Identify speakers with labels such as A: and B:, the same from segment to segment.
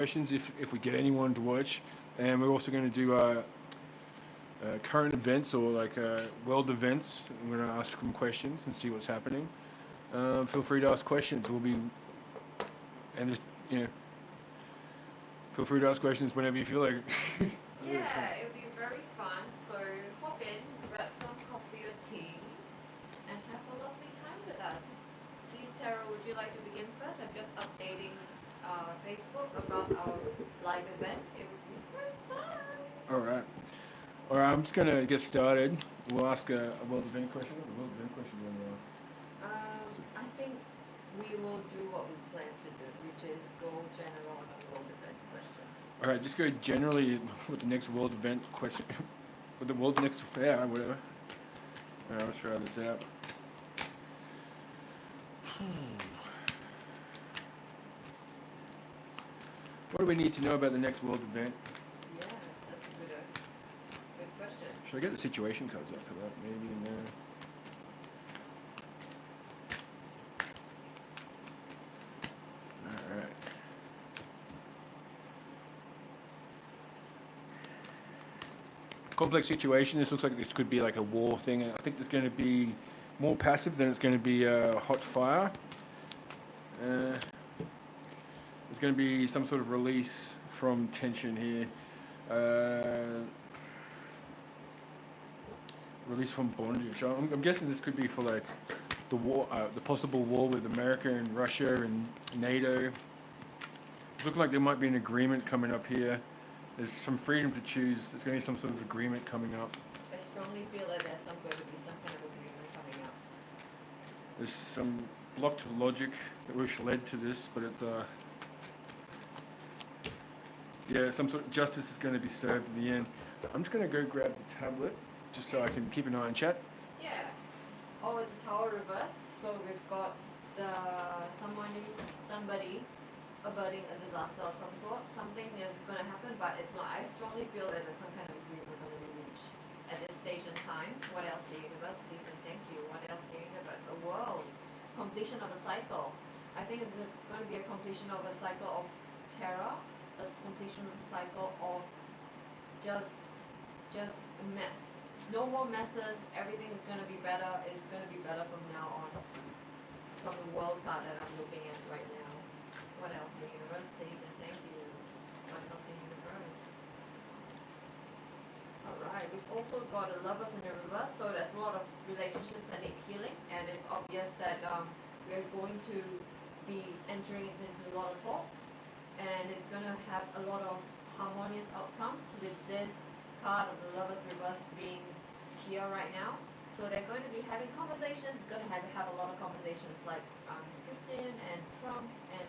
A: questions if we get anyone to watch, and we're also going to do current events or like world events. I'm going to ask them questions and see what's happening. Feel free to ask questions. We'll be and just feel free to ask questions whenever you feel like it.
B: Yeah, it'll be very fun. So hop in, grab some coffee or tea, and have a lovely time with us. See, Sarah, would you like to begin first? I'm just updating Facebook about our live event. It would be so fun.
A: All right. I'm just gonna get started. We'll ask a world event question. What world event question do you want to ask?
B: I think we will do what we plan to do, which is go general on world event questions.
A: All right, just go generally with the next world event question. With the world next, yeah, whatever. All right, let's try this out. What do we need to know about the next world event?
B: Yes, that's a good question.
A: Should I get the situation cards up for that? Maybe in there. All right. Complex situation. This looks like this could be like a war thing. I think it's going to be more passive than it's going to be hot fire. There's going to be some sort of release from tension here. Release from bondage. I'm guessing this could be for like the war, the possible war with America and Russia and NATO. It looks like there might be an agreement coming up here. There's some freedom to choose. There's going to be some sort of agreement coming up.
B: I strongly feel that there's going to be some kind of agreement coming up.
A: There's some blocked logic which led to this, but it's some sort of justice is going to be served in the end. I'm just going to go grab the tablet just so I can keep an eye on chat.
B: Yeah. Oh, it's a tower reverse. So we've got somebody averting a disaster of some sort. Something is going to happen, but it's not. I strongly feel that there's some kind of agreement going to be reached at this stage in time. What else, the universe? Please and thank you. What else, the universe? A world. Completion of a cycle. I think it's going to be a completion of a cycle of terror, a completion of a cycle of just a mess. No more messes. Everything is going to be better. It's going to be better from now on. From the world card that I'm looking at right now. What else, the universe? Please and thank you. What else, the universe? Alright, we've also got a lovers in the reverse, so there's a lot of relationships that need healing, and it's obvious that we're going to be entering into a lot of talks, and it's going to have a lot of harmonious outcomes with this card of the lovers reverse being here right now. So they're going to be having conversations, going to have a lot of conversations like Putin and Trump and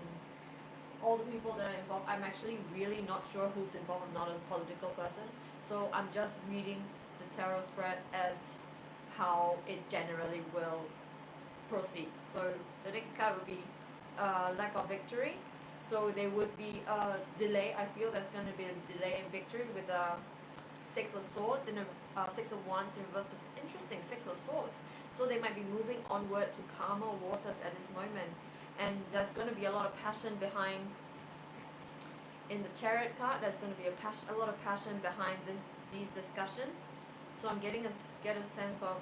B: all the people that are involved. I'm actually really not sure who's involved. I'm not a political person. So I'm just reading the tarot spread as how it generally will proceed. So the next card would be lack of victory. So there would be a delay. I feel there's going to be a delay in victory with the Six of Swords and Six of Wands in reverse. Interesting, Six of Swords. So they might be moving onward to calmer waters at this moment. And there's going to be a lot of passion behind, in the Chariot card, there's going to be a lot of passion behind these discussions. So I'm get a sense of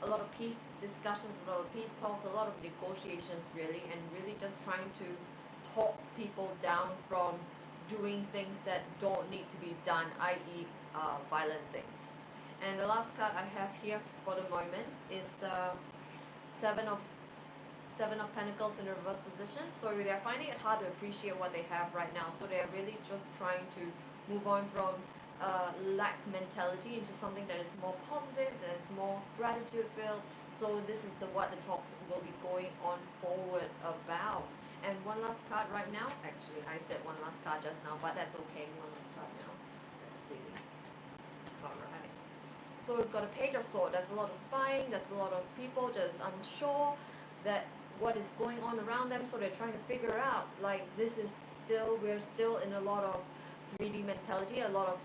B: a lot of peace discussions, a lot of peace talks, a lot of negotiations really, and really just trying to talk people down from doing things that don't need to be done, i.e. Violent things. And the last card I have here for the moment is the Seven of Pentacles in the reverse position. So they're finding it hard to appreciate what they have right now. So they're really just trying to move on from lack mentality into something that is more positive, that is more gratitude filled. So this is what the talks will be going on forward about. And one last card right now. Actually, I said one last card just now, but that's okay. One last card now. Let's see. Alright. So we've got a Page of Swords. There's a lot of spying. There's a lot of people just unsure that what is going on around them, so they're trying to figure out, like, we're still in a lot of 3D mentality, a lot of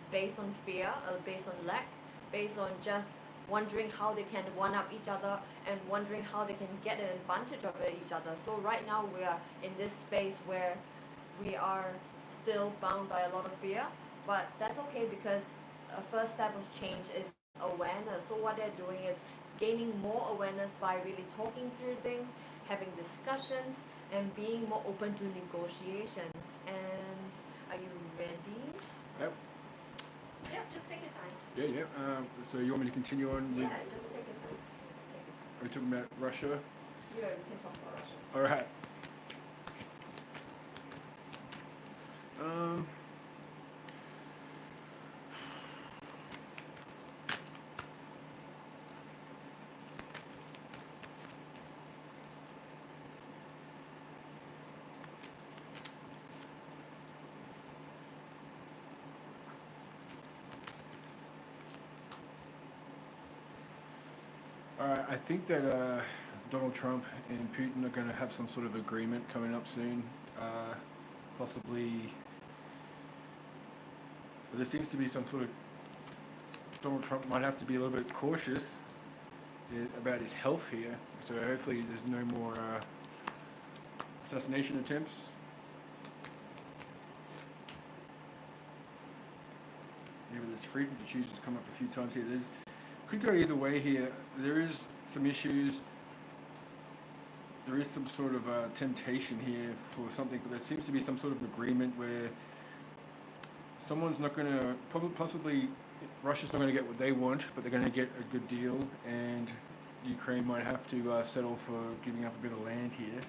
B: based on fear, based on lack, based on just wondering how they can one-up each other and wondering how they can get an advantage of each other. So right now we are in this space where we are still bound by a lot of fear, but that's okay because a first step of change is awareness. So what they're doing is gaining more awareness by really talking through things, having discussions, and being more open to negotiations. And are you ready?
A: Yep.
B: Yep, just take your time.
A: Yeah. So you want me to continue on with?
B: Yeah, just take your time. Take your time.
A: Are we talking about Russia?
B: Yeah, we can talk about Russia.
A: All right. Alright, I think that Donald Trump and Putin are going to have some sort of agreement coming up soon. Possibly. But there seems to be some sort of. Donald Trump might have to be a little bit cautious about his health here. So hopefully there's no more assassination attempts. Yeah, but there's freedom to choose has come up a few times here. Could go either way here. There is some issues. There is some sort of temptation here for something. There seems to be some sort of agreement where someone's not going to, possibly Russia's not going to get what they want, but they're going to get a good deal, and Ukraine might have to settle for giving up a bit of land here.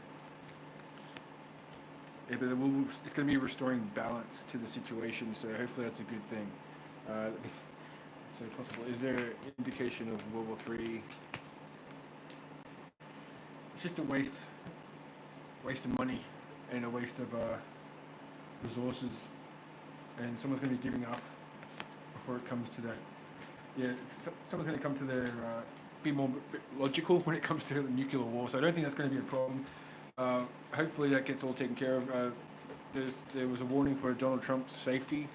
A: Yeah, but it's going to be restoring balance to the situation, so hopefully that's a good thing. So possible. Is there an indication of World War III? It's just a waste of money and a waste of resources, and someone's going to be giving up before it comes to that. Yeah, someone's going to come to their be more logical when it comes to nuclear war. So I don't think that's going to be a problem. Hopefully that gets all taken care of. There was a warning for Donald Trump's safety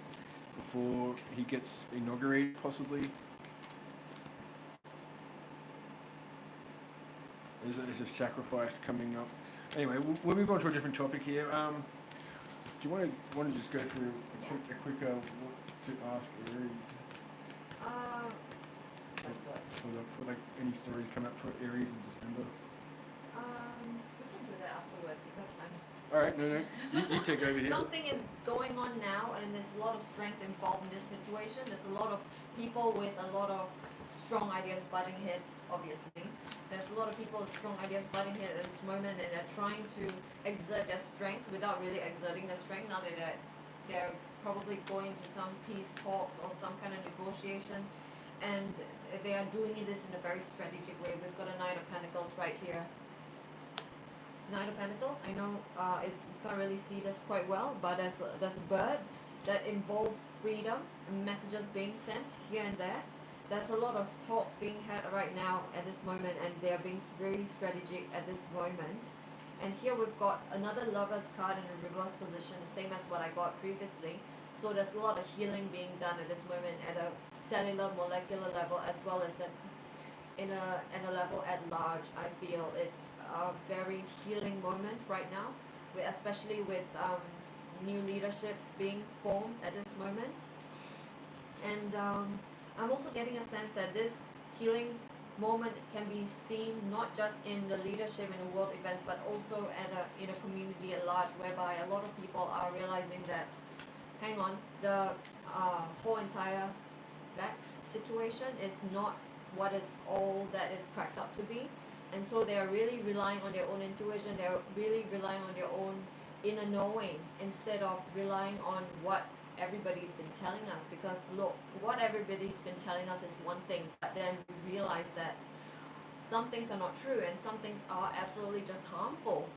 A: before he gets inaugurated, possibly. There's a sacrifice coming up. Anyway, we'll move on to a different topic here. Do you want to just go through a quick what to ask Aries? For like any stories come up for Aries in December.
B: We can do that afterwards because I'm.
A: All right, no, you take over here.
B: Something is going on now, and there's a lot of strength involved in this situation. There's a lot of people with a lot of strong ideas butting head, obviously. There's a lot of people with strong ideas butting head at this moment, and they're trying to exert their strength without really exerting their strength. Now that they're probably going to some peace talks or some kind of negotiation, and they are doing this in a very strategic way. We've got a Knight of Pentacles right here. Knight of Pentacles, I know you can't really see this quite well, but there's a bird that involves freedom, messages being sent here and there. There's a lot of talks being had right now at this moment, and they are being very strategic at this moment. And here we've got another Lover's card in a reverse position, the same as what I got previously. So there's a lot of healing being done at this moment at a cellular, molecular level, as well as in a level at large. I feel it's a very healing moment right now, especially with new leaderships being formed at this moment. And I'm also getting a sense that this healing moment can be seen not just in the leadership in the world events, but also in a community at large, whereby a lot of people are realizing that, hang on, the whole entire Vax situation is not what is all that is cracked up to be. And so they are really relying on their own intuition, they're really relying on their own inner knowing instead of relying on what everybody's been telling us. Because look, what everybody's been telling us is one thing, but then we realize that some things are not true and some things are absolutely just harmful.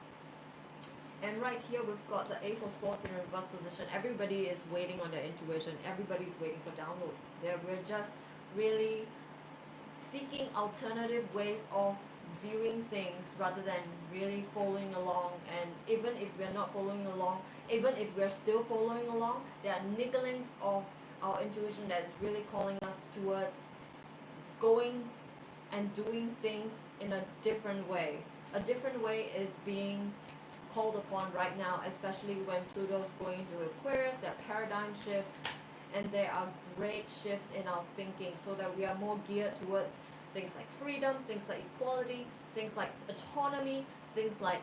B: And right here we've got the Ace of Swords in reverse position. Everybody is waiting on their intuition, everybody's waiting for downloads. We're just really seeking alternative ways of viewing things rather than really following along. And even if we're not following along, even if we're still following along, there are nigglings of our intuition that's really calling us towards going and doing things in a different way. A different way is being called upon right now, especially when Pluto's going into Aquarius. There are paradigm shifts, and there are great shifts in our thinking, so that we are more geared towards things like freedom, things like equality, things like autonomy, things like,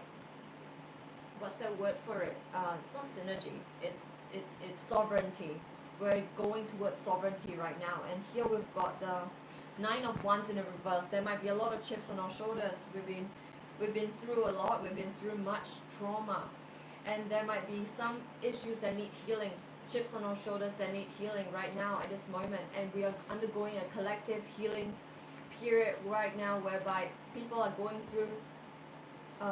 B: what's that word for it? It's not synergy. It's sovereignty. We're going towards sovereignty right now, and here we've got the Nine of Wands in the reverse. There might be a lot of chips on our shoulders. We've been through a lot. We've been through much trauma, and there might be some issues that need healing. Chips on our shoulders that need healing right now at this moment, and we are undergoing a collective healing period right now, whereby people are going through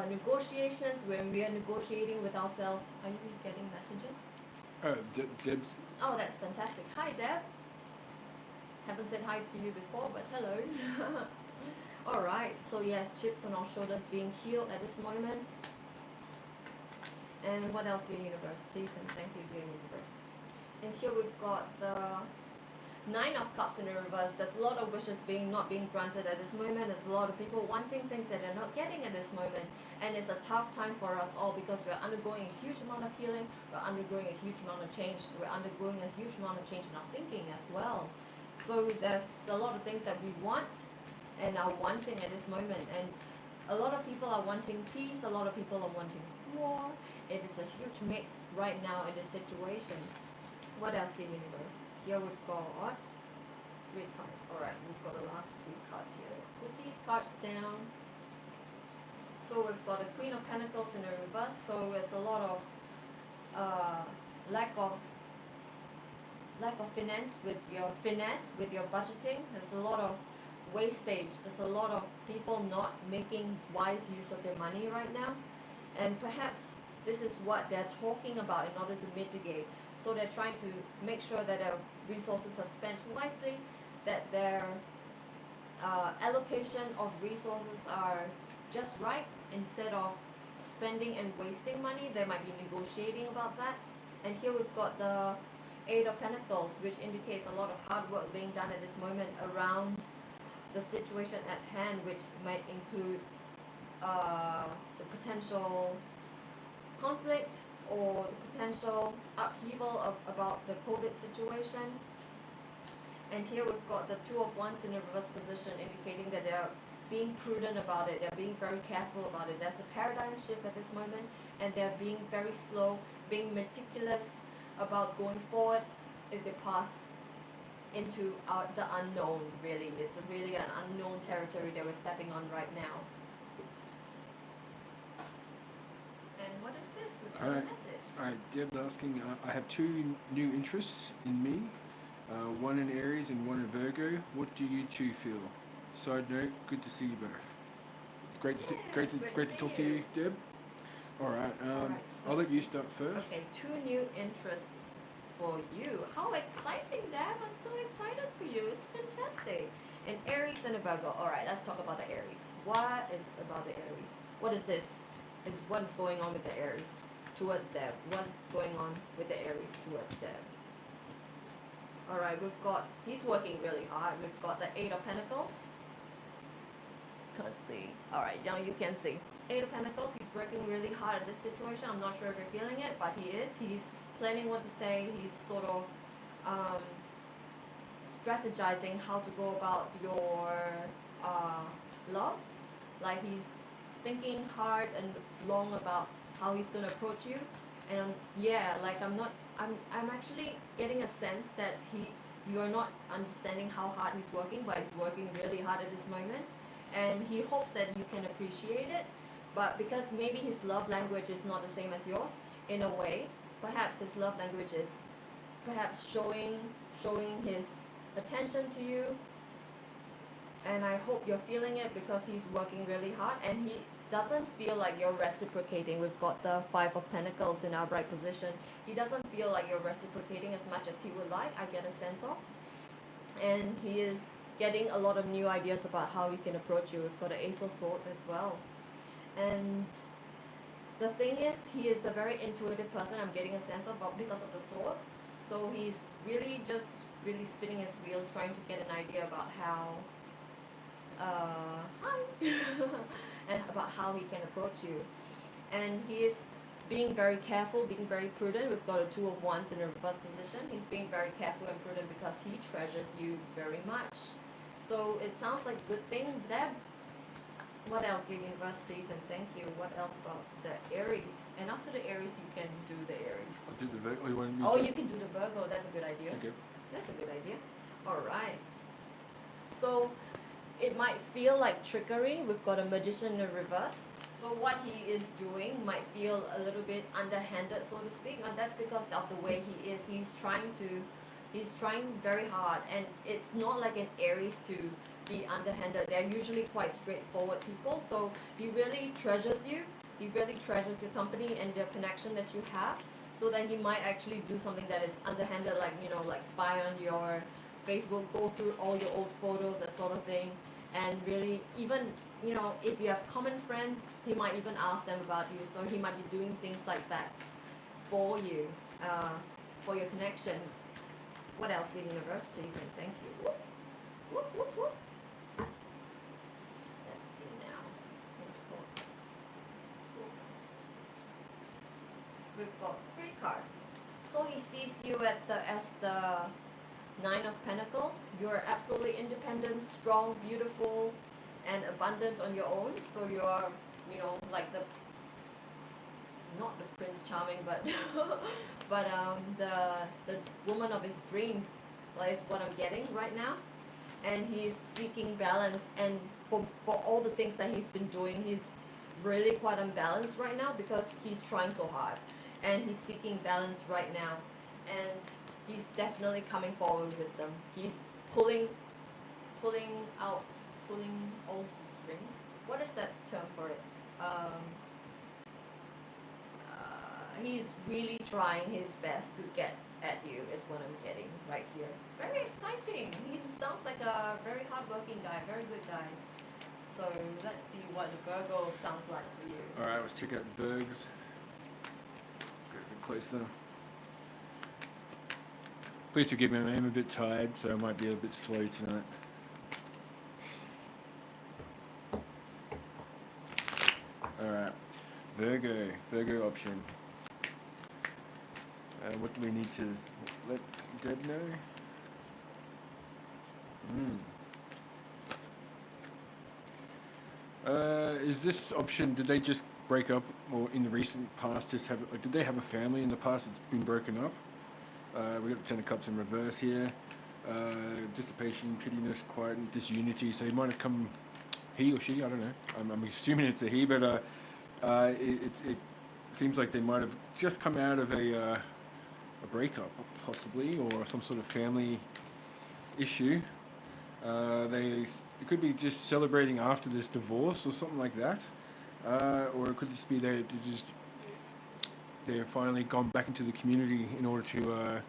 B: negotiations, when we are negotiating with ourselves. Are you getting messages?
A: Deb's.
B: Oh, that's fantastic. Hi, Deb. Haven't said hi to you before, but hello. Alright, so yes, chips on our shoulders being healed at this moment. And what else, dear universe? Please and thank you, dear universe. And here we've got the Nine of Cups in the reverse. There's a lot of wishes not being granted at this moment. There's a lot of people wanting things that they're not getting at this moment. And it's a tough time for us all, because we're undergoing a huge amount of healing. We're undergoing a huge amount of change. We're undergoing a huge amount of change in our thinking as well. So there's a lot of things that we want and are wanting at this moment. And a lot of people are wanting peace. A lot of people are wanting war. It is a huge mix right now in this situation. What else, the universe? Here we've got 3 cards. Alright, we've got the last 3 cards here. Let's put these cards down. So we've got the Queen of Pentacles in the reverse. So it's a lot of lack of finesse with your budgeting. There's a lot of wastage. There's a lot of people not making wise use of their money right now. And perhaps this is what they're talking about in order to mitigate. So they're trying to make sure that their resources are spent wisely, that their allocation of resources are just right, instead of spending and wasting money. They might be negotiating about that. And here we've got the Eight of Pentacles, which indicates a lot of hard work being done at this moment around the situation at hand, which might include the potential conflict or the potential upheaval about the COVID situation. And here we've got the Two of Wands in a reverse position, indicating that they're being prudent about it. They're being very careful about it. There's a paradigm shift at this moment, and they're being very slow, being meticulous about going forward in the path into the unknown. Really, it's really an unknown territory that we're stepping on right now. And what is this? We've got a message.
A: Alright, Deb's asking, I have 2 new interests in me, one in Aries and one in Virgo. What do you 2 feel? Side note, good to see you both. It's great to great to talk to you, Deb. Alright,
B: so
A: I'll let you start first.
B: Okay, 2 new interests for you. How exciting, Deb! I'm so excited for you. It's fantastic. An Aries and a Virgo. Alright, let's talk about the Aries. What is about the Aries? What is this? What is going on with the Aries towards Deb? What's going on with the Aries towards Deb? Alright, he's working really hard. We've got the Eight of Pentacles. Can't see. Alright, now you can see. Eight of Pentacles, he's working really hard at this situation. I'm not sure if you're feeling it, but he is. He's planning what to say. He's sort of strategizing how to go about your love. Like, he's thinking hard and long about how he's going to approach you. And I'm actually getting a sense that you're not understanding how hard he's working, but he's working really hard at this moment. And he hopes that you can appreciate it. But because maybe his love language is not the same as yours, in a way, perhaps his love language is perhaps showing his attention to you. And I hope you're feeling it, because he's working really hard and he doesn't feel like you're reciprocating. We've got the Five of Pentacles in our right position. He doesn't feel like you're reciprocating as much as he would like, I get a sense of. And he is getting a lot of new ideas about how he can approach you. We've got the Ace of Swords as well. And the thing is, he is a very intuitive person, I'm getting a sense of, because of the swords. So he's really spinning his wheels, trying to get an idea about how and about how he can approach you. and he is being very careful, being very prudent. We've got a Two of Wands in a reverse position. He's being very careful and prudent because he treasures you very much. So it sounds like a good thing there. What else, your universe, please, and thank you. What else about the Aries? And after the Aries, you can do the Aries.
A: I'll do the Virgo.
B: You can do the Virgo. That's a good idea.
A: Okay.
B: That's a good idea. All right. So it might feel like trickery. We've got a Magician in the reverse. So what he is doing might feel a little bit underhanded, so to speak, and that's because of the way he is. He's trying very hard, and it's not like an Aries to be underhanded. They're usually quite straightforward people, so he really treasures you. He really treasures your company and the connection that you have, so that he might actually do something that is underhanded, like, you know, like spy on your Facebook, go through all your old photos, that sort of thing, and really, even, you know, if you have common friends, he might even ask them about you, so he might be doing things like that for you, for your connection. What else, the universe, please, and thank you. Whoop, whoop, whoop, whoop. Let's see now. We've got 3 cards. So he sees you as the Nine of Pentacles. You're absolutely independent, strong, beautiful, and abundant on your own. So you're, you know, like not the Prince Charming, but the woman of his dreams, like, is what I'm getting right now. And he's seeking balance, and for all the things that he's been doing, he's really quite unbalanced right now because he's trying so hard, and he's seeking balance right now, and he's definitely coming forward with wisdom. He's pulling all the strings. What is that term for it? He's really trying his best to get at you, is what I'm getting right here. Very exciting. He sounds like a very hardworking guy, very good guy. So let's see what the Virgo sounds like for you.
A: Alright, let's check out the Virgs. Get a bit closer. Please forgive me, I'm a bit tired, so I might be a bit slow tonight. Alright, Virgo option. What do we need to let Deb know? Is this option, did they just break up, or in the recent past just have, like, did they have a family in the past that's been broken up? We got the Ten of Cups in reverse here. Dissipation, pettiness, quiet, disunity. So he might have come, he or she, I don't know. I'm assuming it's a he, but it seems like they might have just come out of a breakup, possibly, or some sort of family issue. They could be just celebrating after this divorce or something like that, or it could just be they're finally gone back into the community in order to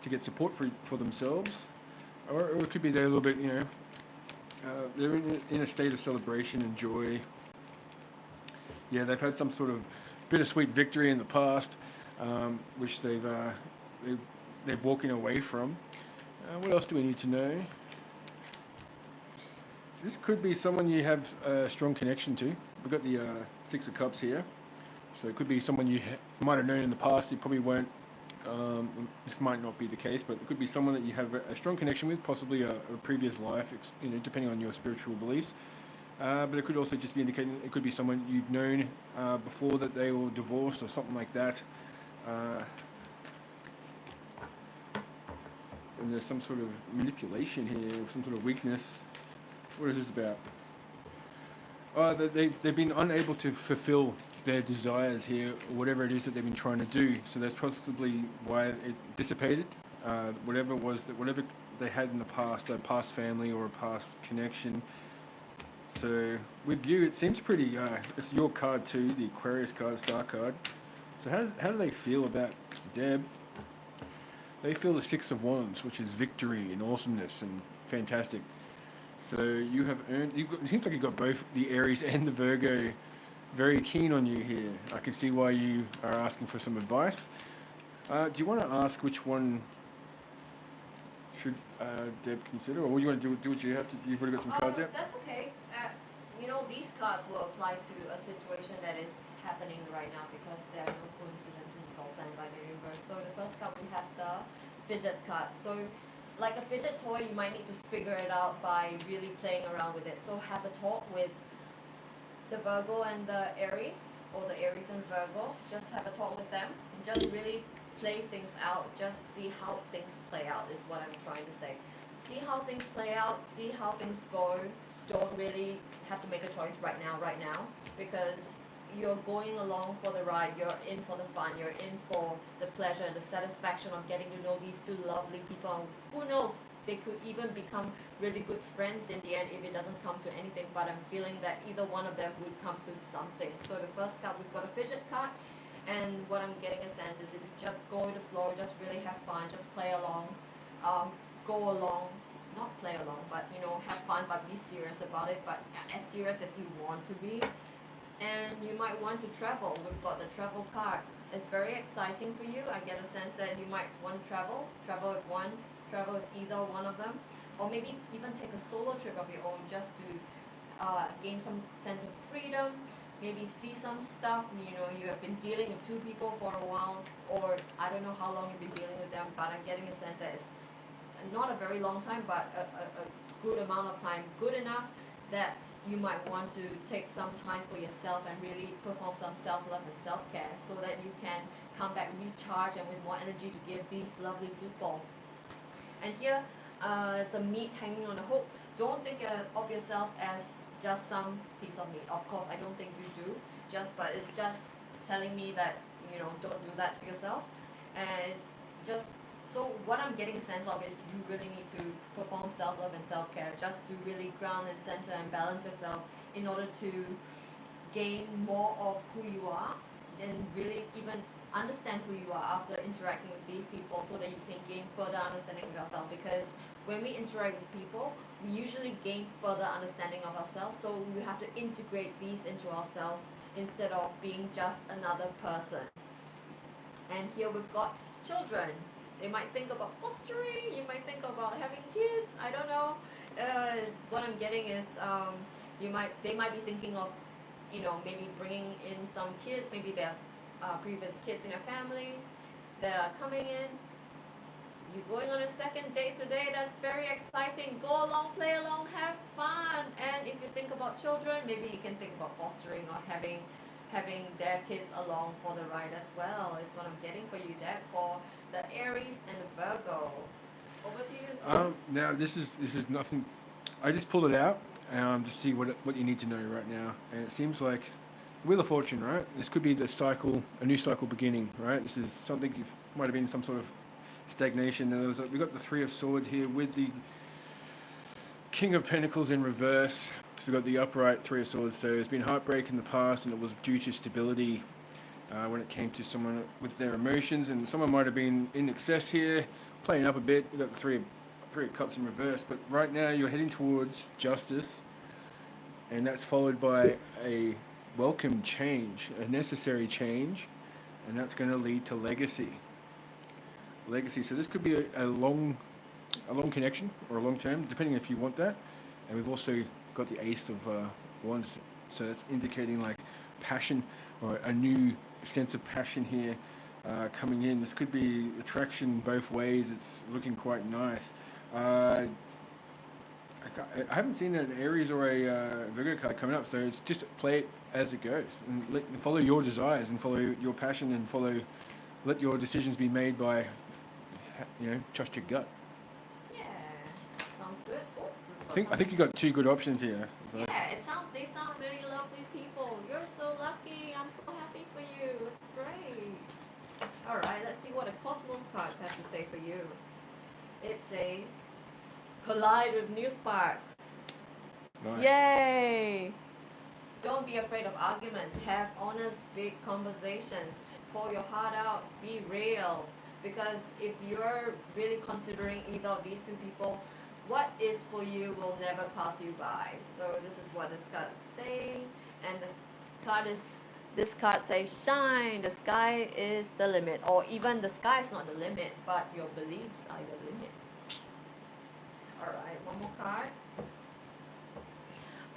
A: get support for themselves, or it could be they're a little bit, you know, they're in a state of celebration and joy. Yeah, they've had some sort of bittersweet victory in the past, which they're walking away from. What else do we need to know? This could be someone you have a strong connection to. We've got the Six of Cups here. So it could be someone you might have known in the past. You probably won't. This might not be the case, but it could be someone that you have a strong connection with, possibly a previous life, you know, depending on your spiritual beliefs. But it could also just be indicating it could be someone you've known before that they were divorced or something like that. And there's some sort of manipulation here, or some sort of weakness. What is this about? They've been unable to fulfill their desires here, or whatever it is that they've been trying to do. So that's possibly why it dissipated. Whatever they had in the past, a past family or a past connection. So with you, it seems pretty. It's your card too, the Aquarius card, Star card. So how do they feel about Deb? They feel the Six of Wands, which is victory and awesomeness and fantastic. So you have earned. It seems like you've got both the Aries and the Virgo very keen on you here. I can see why you are asking for some advice. Do you want to ask which one should Deb consider, or what do you want to do what you have to? You've already got some cards out.
B: That's okay. you know, these cards will apply to a situation that is happening right now because there are no coincidences. It's all planned by the universe. So the first card we have the fidget card. So like a fidget toy, you might need to figure it out by really playing around with it. So have a talk with the Virgo and the Aries, or the Aries and Virgo. Just have a talk with them. Just really play things out. Just see how things play out is what I'm trying to say. See how things play out. See how things go. Don't really have to make a choice right now, because you're going along for the ride. You're in for the fun. You're in for the pleasure and the satisfaction of getting to know these two lovely people. Who knows? They could even become really good friends in the end if it doesn't come to anything. But I'm feeling that either one of them would come to something. So the first card, we've got a fidget card. And what I'm getting a sense is if you just go with the flow, just really have fun, just play along, go along, not play along, but you know, have fun, but be serious about it, but as serious as you want to be. And you might want to travel. We've got the travel card. It's very exciting for you. I get a sense that you might want to travel with either one of them, or maybe even take a solo trip of your own just to gain some sense of freedom. Maybe see some stuff. You know, you have been dealing with two people for a while, or I don't know how long you've been dealing with them, but I'm getting a sense that it's not a very long time, but a good amount of time, good enough that you might want to take some time for yourself and really perform some self-love and self-care so that you can come back recharged and with more energy to give these lovely people. And here, it's a meat hanging on a hook. Don't think of yourself as just some piece of meat. Of course, I don't think you do. But it's just telling me that, you know, don't do that to yourself. And it's just, so what I'm getting a sense of is you really need to perform self-love and self-care just to really ground and center and balance yourself in order to gain more of who you are and really even understand who you are after interacting with these people, so that you can gain further understanding of yourself. Because when we interact with people, we usually gain further understanding of ourselves, so we have to integrate these into ourselves instead of being just another person. And here we've got children. They might think about fostering, you might think about having kids, I don't know. What I'm getting is they might be thinking of, you know, maybe bringing in some kids. Maybe they have previous kids in their families that are coming in. You're going on a second date today. That's very exciting. Go along, play along, have fun. And if you think about children, maybe you can think about fostering or having their kids along for the ride as well, is what I'm getting for you, Deb, for the Aries and the Virgo. Over to you, Sis.
A: Now this is nothing. I just pulled it out to see what you need to know right now, and it seems like Wheel of Fortune, right? This could be the cycle, a new cycle beginning, right? This is something might have been some sort of stagnation. And we got the Three of Swords here with the King of Pentacles in reverse. So we've got the upright Three of Swords. So there's been heartbreak in the past, and it was due to stability when it came to someone with their emotions, and someone might have been in excess here, playing up a bit. We've got the Three of Cups in reverse, but right now you're heading towards justice, and that's followed by a welcome change, a necessary change, and that's going to lead to legacy. So this could be a long connection or a long term, depending if you want that. And we've also got the Ace of Wands, so that's indicating like passion or a new sense of passion here coming in. This could be attraction both ways. It's looking quite nice. I haven't seen an Aries or a Virgo card coming up, so it's just play it as it goes and follow your desires and follow your passion and let your decisions be made by, you know, trust your gut.
B: Yeah, sounds good.
A: I think you got two good options here. So.
B: Yeah, they sound really lovely people. You're so lucky. I'm so happy for you. It's great. All right, let's see what the Cosmos cards have to say for you. It says, collide with new sparks.
A: Nice.
B: Yay! Don't be afraid of arguments. Have honest, big conversations. Pour your heart out. Be real. Because if you're really considering either of these two people, what is for you will never pass you by. So this is what this card's saying. And this card says shine. The sky is the limit. Or even the sky is not the limit, but your beliefs are your limit. Alright, one more card.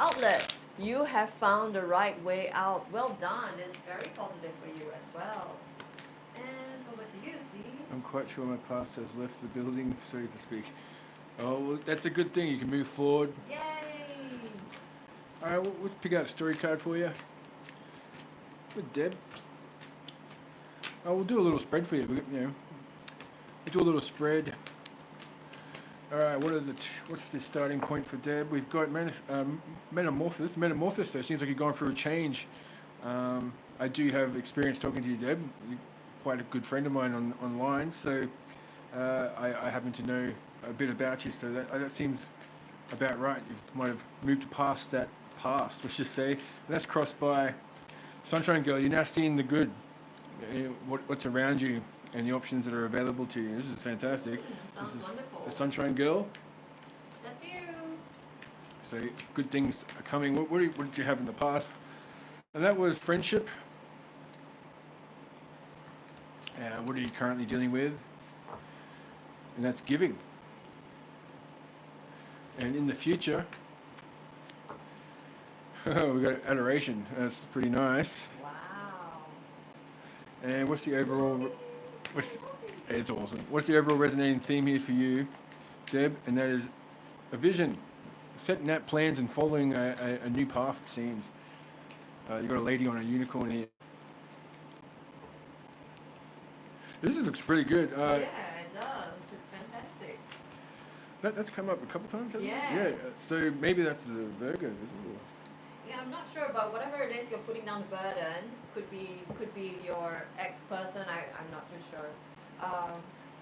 B: Outlet. You have found the right way out. Well done. It's very positive for you as well. And over to you, C's.
A: I'm quite sure my past has left the building, so to speak. Oh, well, that's a good thing. You can move forward.
B: Yay!
A: All right, well, let's pick out a story card for you. With Deb. Oh, we'll do a little spread for you. We'll do a little spread. All right, what's the starting point for Deb? We've got Metamorphosis. Metamorphosis, so it seems like you're going through a change. I do have experience talking to you, Deb. You're quite a good friend of mine online, so I happen to know a bit about you, so that seems about right. You might have moved past that past, let's just say. And that's crossed by Sunshine Girl. You're now seeing the good, what's around you, and the options that are available to you. This is fantastic.
B: Sounds
A: This is
B: wonderful.
A: the Sunshine Girl.
B: That's you.
A: So good things are coming. What did you have in the past? And that was friendship. What are you currently dealing with? And that's giving. And in the future, we got adoration. That's pretty nice.
B: Wow.
A: And what's the overall? It's awesome. What's the overall resonating theme here for you, Deb? And that is a vision, setting out plans and following a new path. It seems. You got a lady on a unicorn here. This looks pretty good.
B: Yeah, it does. It's fantastic.
A: That's come up a couple times, hasn't
B: Yeah.
A: it? Yeah. So maybe that's the Virgo, isn't it?
B: Yeah, I'm not sure, but whatever it is you're putting down the burden could be your ex-person. I'm not too sure.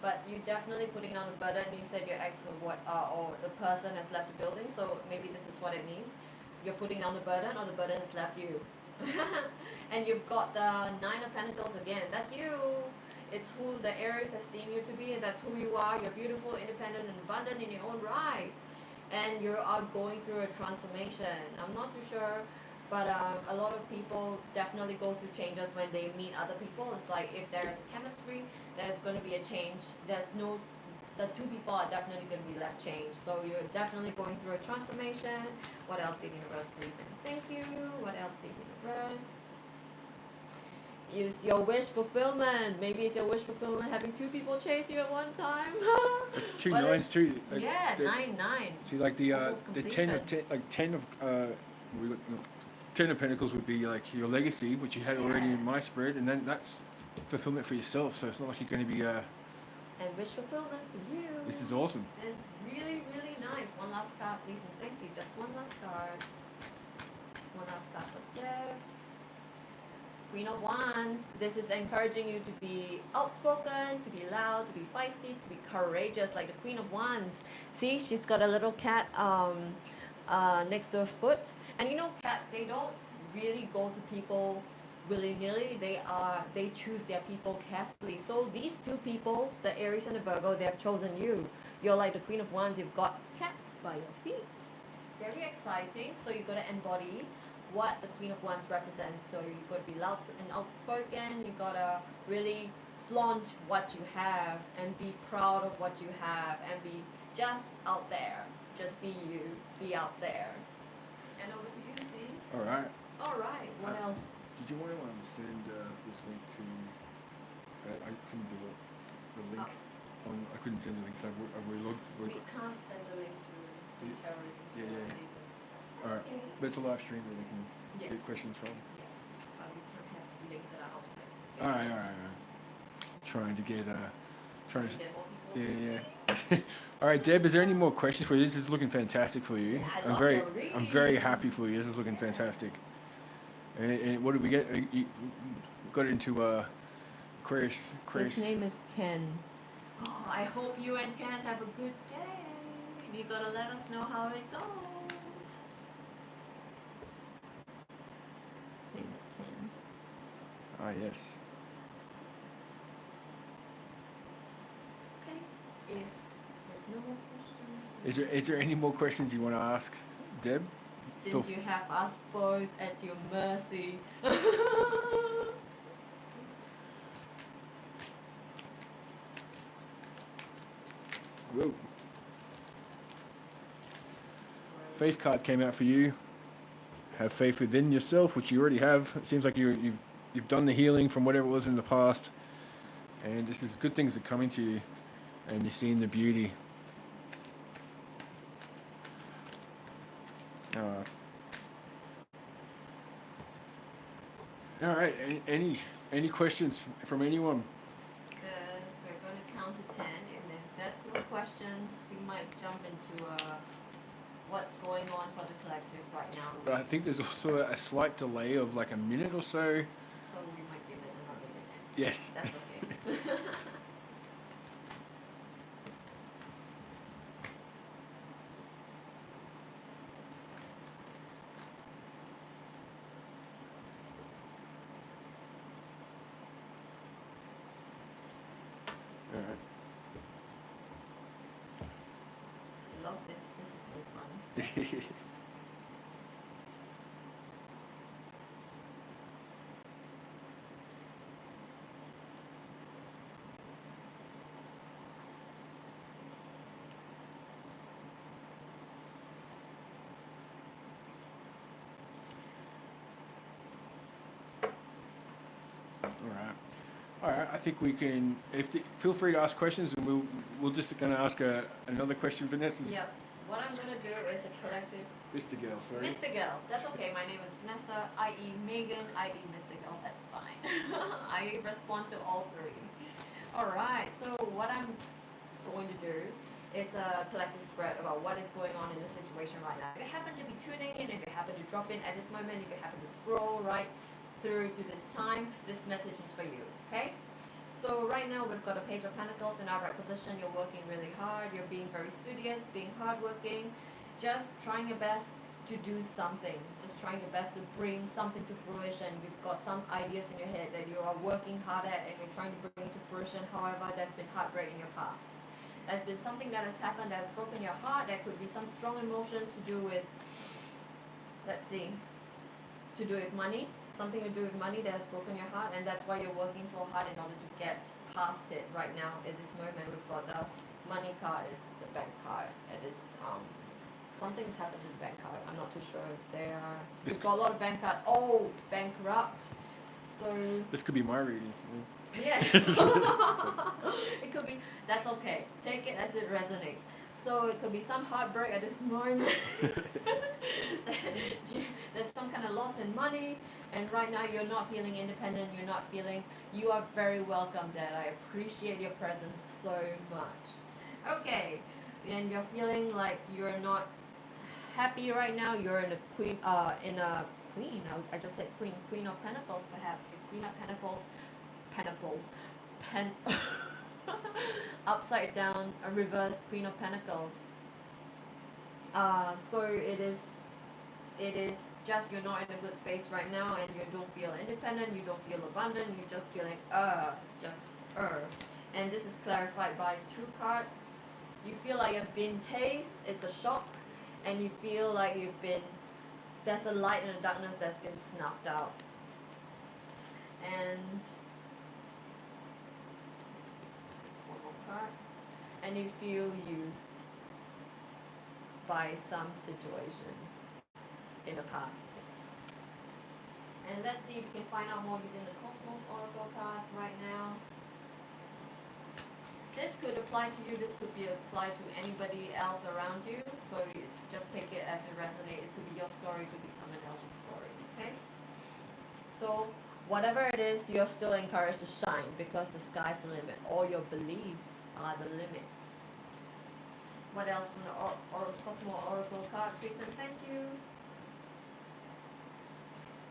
B: But you definitely putting down the burden. You said your ex or the person has left the building, so maybe this is what it means. You're putting down the burden, or the burden has left you. And you've got the Nine of Pentacles again. That's you. It's who the Aries has seen you to be, and that's who you are. You're beautiful, independent, and abundant in your own right. And you are going through a transformation. I'm not too sure, but a lot of people definitely go through changes when they meet other people. It's like if there's a chemistry, there's going to be a change. The two people are definitely going to be left changed. So you're definitely going through a transformation. What else did universe please? And thank you. What else did universe? Use your wish fulfillment. Maybe it's your wish fulfillment having two people chase you at one time.
A: It's two
B: But
A: nines too.
B: Yeah, 9.
A: See, like the
B: Almost
A: 10 of
B: completion.
A: like 10 of we got, 10 of Pentacles would be like your legacy, which you had already in my spread, and then that's fulfillment for yourself. So it's not like you're going to be.
B: And wish fulfillment for you.
A: This is awesome.
B: It's really, really nice. One last card, please, and thank you. Just one last card. One last card for Deb. Queen of Wands. This is encouraging you to be outspoken, to be loud, to be feisty, to be courageous, like the Queen of Wands. See, she's got a little cat next to her foot. And you know, cats, they don't really go to people willy-nilly. They choose their people carefully. So these two people, the Aries and the Virgo, they have chosen you. You're like the Queen of Wands. You've got cats by your feet. Very exciting. So you got to embody what the Queen of Wands represents. So you got to be loud and outspoken. You got to really flaunt what you have and be proud of what you have and be just out there. Just be you. Be out there. And over to you, C's.
A: All right.
B: All right. What else?
A: Did you want to send this link to? I couldn't do it. The link. I couldn't send the link because I've relogged.
B: We can't send the link to terrorists.
A: Yeah. All right. But it's a live stream that they can get questions from.
B: Yes, but we can't have links that are outside.
A: All right. Trying to get trying to.
B: Get more people
A: Yeah. All right, Deb. Is there any more questions for you? This is looking fantastic for you.
B: Yeah, I
A: I'm
B: love
A: very,
B: your reading.
A: I'm very happy for you. This is looking fantastic. And what did we get? You got into Aquarius.
B: His name is Ken. Oh, I hope you and Ken have a good day. You gotta let us know how it goes. His name is Ken.
A: Ah, yes.
B: Okay. If there's no more questions.
A: Is there any more questions you want to ask, Deb?
B: Since you have us both at your mercy.
A: Whoa. Faith card came out for you. have faith within yourself, which you already have. It seems like you've done the healing from whatever it was in the past, and this is good things are coming to you, and you're seeing the beauty. All right. Any questions from anyone?
B: Because we're going to count to 10, and if there's no questions, we might jump into what's going on for the collective right now.
A: But I think there's also a slight delay of like a minute or so.
B: So we might give it another minute.
A: Yes.
B: That's okay.
A: All right.
B: Love this. This is so fun.
A: All right. I think we can. Feel free to ask questions, and we'll just gonna ask another question, Vanessa.
B: Yep. What I'm gonna do is a collective.
A: Mysitgal, sorry.
B: Mysitgal. That's okay. My name is Vanessa, i.e. Megan, i.e. Mysitgal. That's fine. I respond to all three. All right. So what I'm going to do is a collective spread about what is going on in the situation right now. If you happen to be tuning in, if you happen to drop in at this moment, if you happen to scroll right through to this time, this message is for you. Okay. So right now we've got a Page of Pentacles in our right position. You're working really hard. You're being very studious, being hardworking, just trying your best to do something. Just trying your best to bring something to fruition. You've got some ideas in your head that you are working hard at and you're trying to bring it to fruition. However, there's been heartbreak in your past. There's been something that has happened that has broken your heart. There could be some strong emotions to do with, let's see, to do with money. Something to do with money that has broken your heart, and that's why you're working so hard in order to get past it right now. At this moment, we've got the money card, is the bank card. It is something's happened to the bank card. I'm not too sure. We've got a lot of bank cards. Oh, bankrupt. So
A: this could be my reading.
B: yeah. It could be. That's okay. Take it as it resonates. So it could be some heartbreak at this moment. There's some kind of loss in money, and right now you're not feeling independent. You are very welcome, Dad. I appreciate your presence so much. Okay, and you're feeling like you're not happy right now. You're in a queen. I just said queen. Queen of Pentacles, perhaps. Queen of Pentacles. Upside down, a reverse Queen of Pentacles. So it is just you're not in a good space right now, and you don't feel independent, you don't feel abundant, you're just feeling and this is clarified by two cards. You feel like you've been tased, it's a shock, and you feel like there's a light and a darkness that's been snuffed out. And and you feel used by some situation in the past. And let's see if you can find out more using the Cosmos Oracle cards right now. This could apply to you, this could be applied to anybody else around you, so you just take it as it resonates. It could be your story, it could be someone else's story, okay? So whatever it is, you're still encouraged to shine because the sky's the limit. All your beliefs are the limit. What else from the Cosmo Oracle card, please and thank you.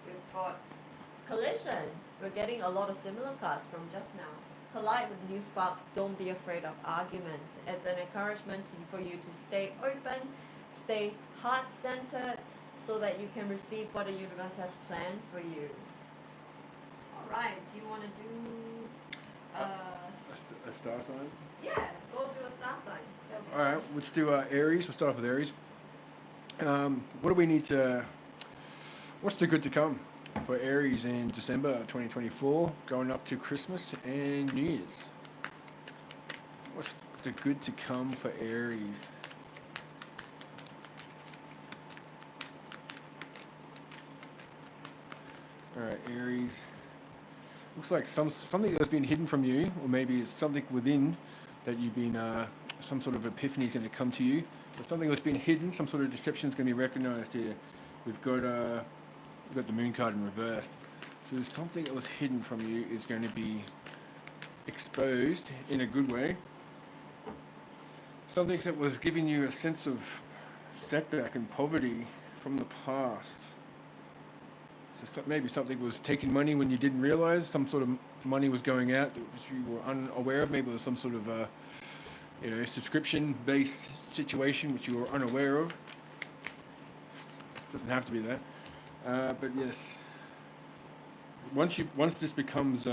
B: We've got collision. We're getting a lot of similar cards from just now. Collide with new sparks. Don't be afraid of arguments. It's an encouragement for you to stay open, stay heart-centered, so that you can receive what the universe has planned for you. Alright, do you want to do
A: a star sign?
B: Yeah, go do a star sign.
A: Alright, let's do Aries. We'll start off with Aries. What do we need to... What's the good to come for Aries in December 2024, going up to Christmas and New Year's? What's the good to come for Aries? Alright, Aries. Looks like something that's been hidden from you, or maybe it's something within that you've been, some sort of epiphany is going to come to you. But something that's been hidden, some sort of deception is going to be recognized here. We've got the moon card in reversed. So there's something that was hidden from you is going to be exposed in a good way. Something that was giving you a sense of setback and poverty from the past. So maybe something was taking money when you didn't realize, some sort of money was going out that you were unaware of. Maybe it was some sort of subscription-based situation which you were unaware of. Doesn't have to be that, but yes. Once this becomes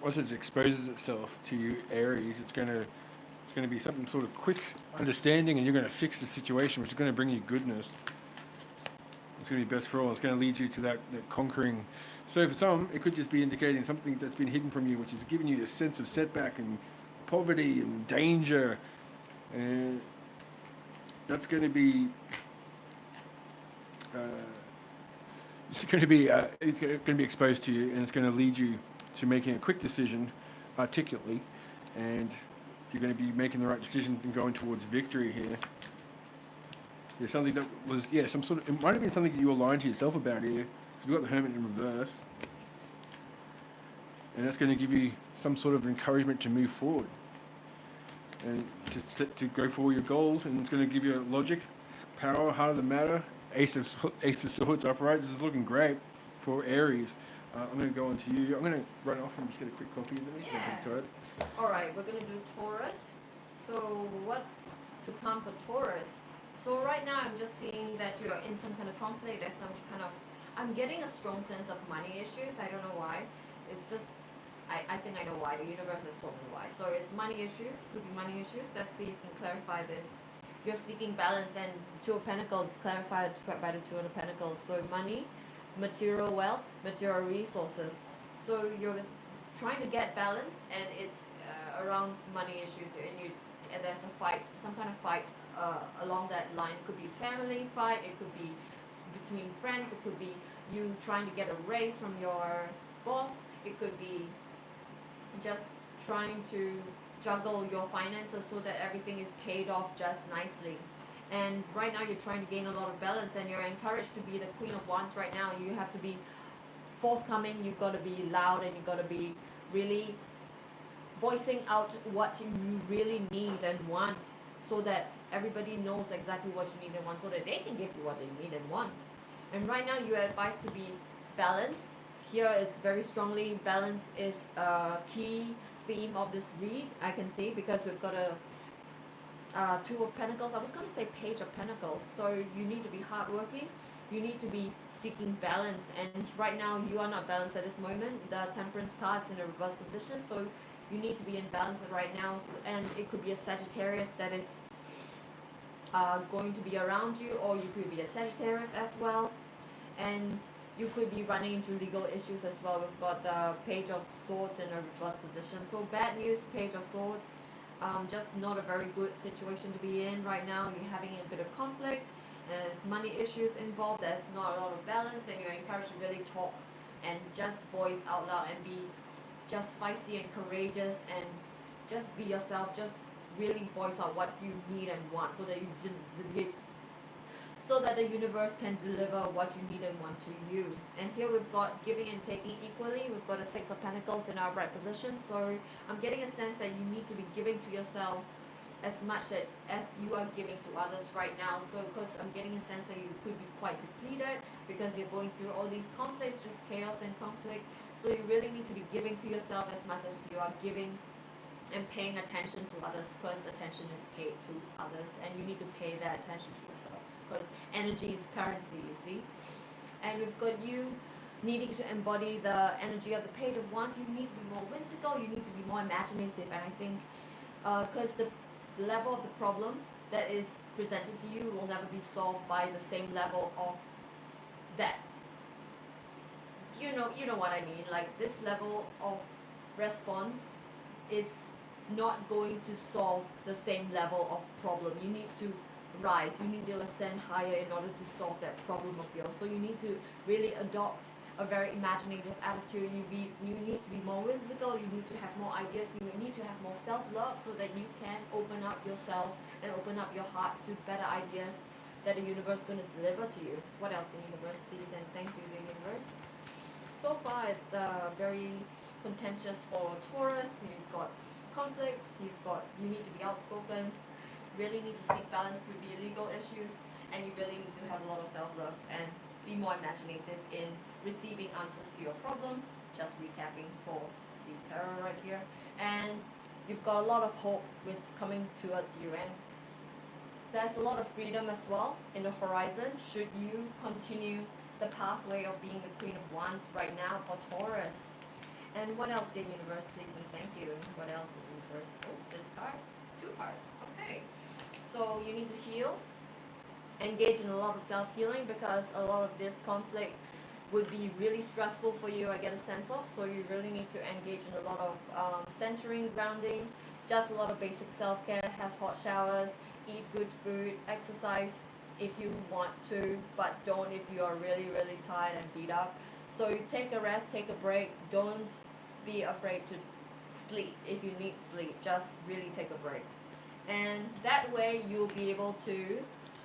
A: once it exposes itself to you, Aries, it's going to be something sort of quick understanding, and you're going to fix the situation, which is going to bring you goodness. It's going to be best for all. It's going to lead you to that conquering. So for some, it could just be indicating something that's been hidden from you, which is giving you a sense of setback and poverty and danger. And that's going to be it's going to be exposed to you, and it's going to lead you to making a quick decision articulately, and you're going to be making the right decision and going towards victory here. There's something that was, it might have been something that you aligned to yourself about here, because we've got the Hermit in reverse. And that's going to give you some sort of encouragement to move forward and to go for all your goals, and it's going to give you logic, power, heart of the matter, Ace of Swords upright. This is looking great for Aries. I'm going to go on to you. I'm going to run off and just get a quick coffee into me.
B: Yeah. Alright, we're going to do Taurus. So what's to come for Taurus? So right now I'm just seeing that you're in some kind of conflict. There's some kind of, I'm getting a strong sense of money issues. I don't know why. It's just, I think I know why. The universe has told me why. So it's money issues. Could be money issues. Let's see if we can clarify this. You're seeking balance, and Two of Pentacles is clarified by the Two of Pentacles. So money, material wealth, material resources. So you're trying to get balance, and it's around money issues, and there's a fight, some kind of fight along that line. It could be family fight, it could be between friends, it could be you trying to get a raise from your boss, it could be just trying to juggle your finances so that everything is paid off just nicely. And right now you're trying to gain a lot of balance, and you're encouraged to be the Queen of Wands right now. You have to be forthcoming, you've got to be loud, and you've got to be really voicing out what you really need and want, so that everybody knows exactly what you need and want, so that they can give you what they need and want. And right now you are advised to be balanced. Here it's very strongly, balance is a key theme of this read, I can see, because we've got a Two of Pentacles. I was going to say Page of Pentacles. So you need to be hardworking, you need to be seeking balance, and right now you are not balanced at this moment. The Temperance card's in a reverse position, so you need to be in balance right now. And it could be a Sagittarius that is going to be around you, or you could be a Sagittarius as well, and you could be running into legal issues as well. We've got the Page of Swords in a reverse position. So bad news, Page of Swords. Just not a very good situation to be in right now. You're having a bit of conflict, there's money issues involved, there's not a lot of balance, and you're encouraged to really talk and just voice out loud and be just feisty and courageous, and just be yourself. Just really voice out what you need and want, so that the universe can deliver what you need and want to you. And here we've got giving and taking equally. We've got a Six of Pentacles in our right position. So I'm getting a sense that you need to be giving to yourself as much as you are giving to others right now. So because I'm getting a sense that you could be quite depleted, because you're going through all these conflicts, just chaos and conflict. So you really need to be giving to yourself as much as you are giving and paying attention to others, because attention is paid to others, and you need to pay that attention to yourselves, because energy is currency, you see. And we've got you needing to embody the energy of the Page of Wands. You need to be more whimsical, you need to be more imaginative, and I think because the level of the problem that is presented to you will never be solved by the same level of that. You know what I mean. Like, this level of response is not going to solve the same level of problem. You need to rise, you need to ascend higher in order to solve that problem of yours. So you need to really adopt a very imaginative attitude. You need to be more whimsical. You need to have more ideas. You need to have more self-love so that you can open up yourself and open up your heart to better ideas that the universe is going to deliver to you. What else, the universe, please? And thank you, the universe. So far, it's very contentious for Taurus. You've got conflict. You need to be outspoken. Really need to seek balance with the legal issues, and you really need to have a lot of self-love and be more imaginative in receiving answers to your problem. Just recapping for Seas Tarot right here. And you've got a lot of hope with coming towards you, and there's a lot of freedom as well in the horizon should you continue the pathway of being the Queen of Wands right now for Taurus. And what else, dear universe, please and thank you. What else, dear universe? Oh, this card. 2 cards. Okay. So you need to heal. Engage in a lot of self-healing because a lot of this conflict would be really stressful for you, I get a sense of. So you really need to engage in a lot of centering, grounding, just a lot of basic self-care, have hot showers, eat good food, exercise if you want to, but don't if you are really, really tired and beat up. So you take a rest, take a break. Don't be afraid to sleep if you need sleep. Just really take a break. And that way you'll be able to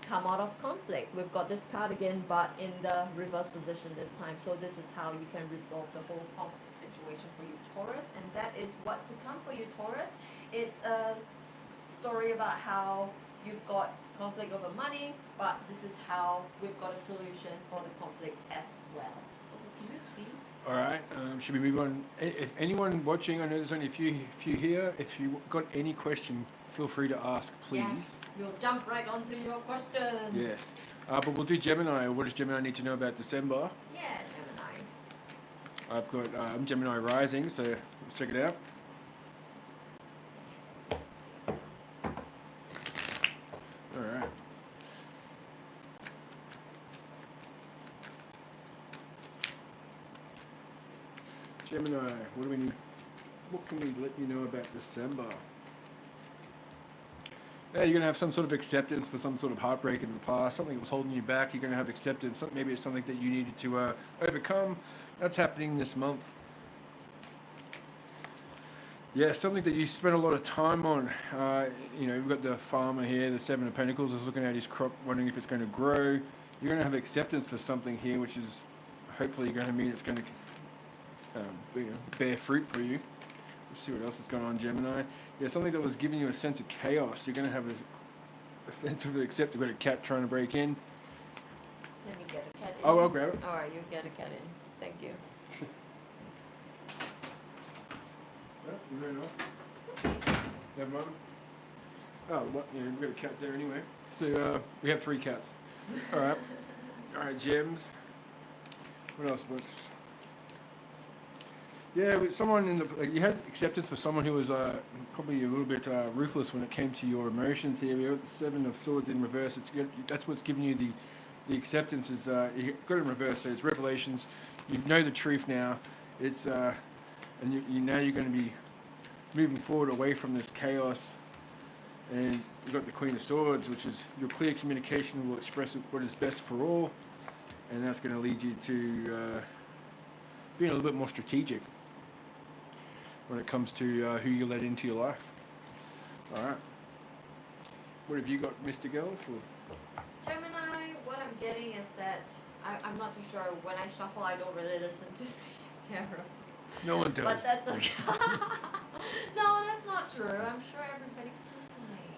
B: come out of conflict. We've got this card again, but in the reverse position this time. So this is how you can resolve the whole conflict situation for you, Taurus. And that is what's to come for you, Taurus. It's a story about how you've got conflict over money, but this is how we've got a solution for the conflict as well. Over to you, Seas.
A: All right. Should we move on? If anyone watching, I know there's only a few here. If you got any question, feel free to ask, please.
B: Yes, we'll jump right onto your questions.
A: Yes. But we'll do Gemini. What does Gemini need to know about December?
B: Yeah, Gemini.
A: I've got I'm Gemini rising, so let's check it out. All right. Gemini, what do we need? What can we let you know about December? Yeah, you're going to have some sort of acceptance for some sort of heartbreak in the past, something that was holding you back. You're going to have acceptance. Maybe it's something that you needed to overcome. That's happening this month. Yeah, something that you spent a lot of time on. We've got the farmer here, the 7 of Pentacles, is looking at his crop, wondering if it's going to grow. You're going to have acceptance for something here, which is hopefully going to mean it's going to bear fruit for you. Let's see what else is going on, Gemini. Yeah, something that was giving you a sense of chaos. You're going to have a sense of acceptance. You've got a cat trying to break in.
B: Let me get a cat in.
A: Oh, I'll grab it.
B: Alright, you get a cat in. Thank you.
A: You ran off. Never mind. Oh, what? Yeah, we've got a cat there anyway. So we have 3 cats. All right. All right, Gems. What else? Yeah, with someone you had acceptance for someone who was probably a little bit ruthless when it came to your emotions here. We have the 7 of Swords in reverse. That's what's giving you the acceptance is you got it in reverse. So it's revelations. You know the truth now. It's and now you're going to be moving forward away from this chaos. And you've got the Queen of Swords, which is your clear communication will express what is best for all, and that's going to lead you to being a little bit more strategic when it comes to who you let into your life. All right. What have you got, Mr. Girl?
B: Gemini, what I'm getting is that I'm not too sure. When I shuffle, I don't really listen to Seas Tarot.
A: No one does.
B: But that's okay. No, that's not true. I'm sure everybody's listening.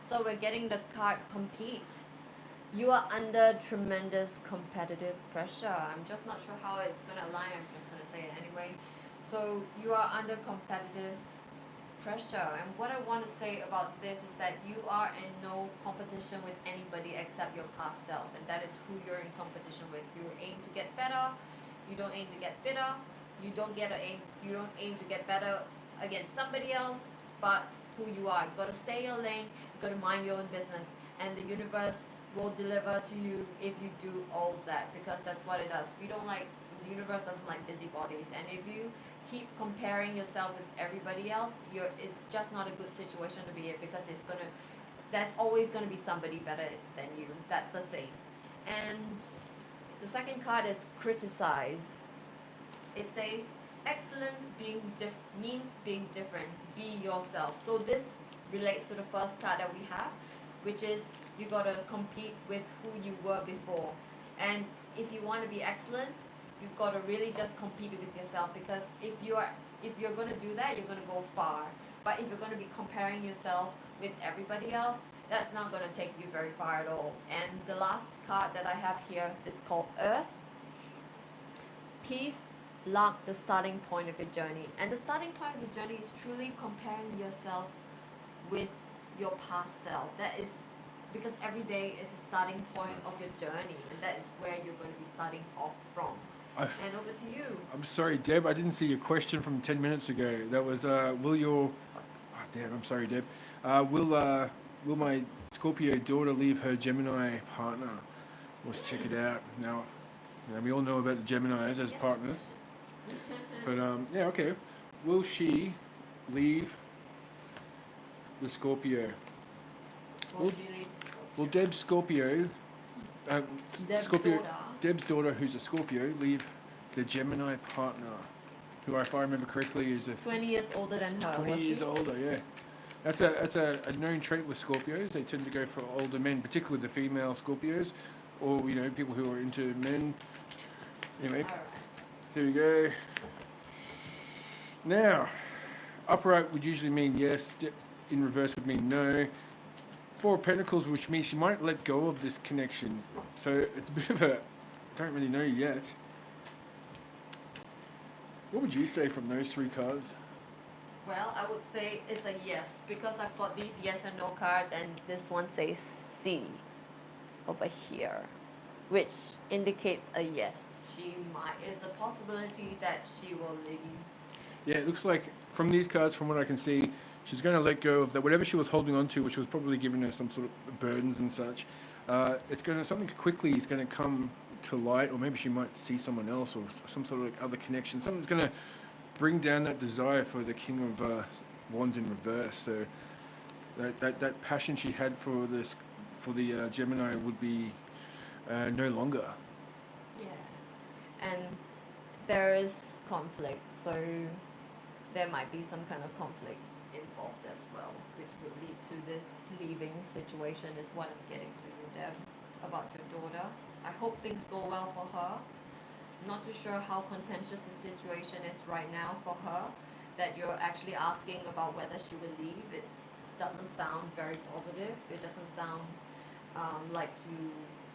B: So we're getting the card compete. You are under tremendous competitive pressure. I'm just not sure how it's going to align. I'm just going to say it anyway. So you are under competitive pressure. And what I want to say about this is that you are in no competition with anybody except your past self. And that is who you're in competition with. You aim to get better. You don't aim to get bitter. You don't aim to get better against somebody else, but who you are. You gotta stay in your lane, you gotta mind your own business, and the universe will deliver to you if you do all of that, because that's what it does. The universe doesn't like busybodies, and if you keep comparing yourself with everybody else, it's just not a good situation to be in, because there's always gonna be somebody better than you. That's the thing. And the second card is criticize. It says excellence means being different. Be yourself. So this relates to the first card that we have, which is you gotta compete with who you were before. And if you want to be excellent, you've got to really just compete with yourself, because if you're gonna do that, you're gonna go far. But if you're gonna be comparing yourself with everybody else, that's not gonna take you very far at all. And the last card that I have here, it's called Earth. Peace, luck, the starting point of your journey. And the starting point of your journey is truly comparing yourself with your past self. That is because every day is a starting point of your journey, and that is where you're going to be starting off from. And over to you.
A: I'm sorry, Deb. I didn't see your question from 10 minutes ago. That was, will your... Oh, damn, I'm sorry, Deb. Will my Scorpio daughter leave her Gemini partner? Let's check it out. Now, we all know about the Geminis as partners. But, yeah, okay. Will she leave the Scorpio?
B: Will she leave the Scorpio?
A: Will Deb's Scorpio...
B: Deb's
A: Scorpio,
B: daughter.
A: Deb's daughter, who's a Scorpio, leave the Gemini partner, who, if I remember correctly, is
B: 20 years older than her.
A: 20 years older. Yeah, that's a known trait with Scorpios. They tend to go for older men, particularly the female Scorpios, or people who are into men. Anyway,
B: Alright.
A: here we go. Now, upright would usually mean yes. In reverse would mean no. Four of Pentacles, which means she might let go of this connection. So it's a bit of a... I don't really know yet. What would you say from those three cards?
B: Well, I would say it's a yes, because I've got these yes and no cards, and this one says C over here, which indicates a yes. It's a possibility that she will leave.
A: Yeah, it looks like from these cards, from what I can see, she's going to let go of that, whatever she was holding on to, which was probably giving her some sort of burdens and such. Something quickly is going to come to light, or maybe she might see someone else, or some sort of like other connection. Something's going to bring down that desire for the King of Wands in reverse. So that passion she had for the Gemini would be no longer.
B: Yeah, and there is conflict, so there might be some kind of conflict involved as well, which will lead to this leaving situation, is what I'm getting for you, Deb, about your daughter. I hope things go well for her. Not too sure how contentious the situation is right now for her, that you're actually asking about whether she will leave. It doesn't sound very positive. It doesn't sound like you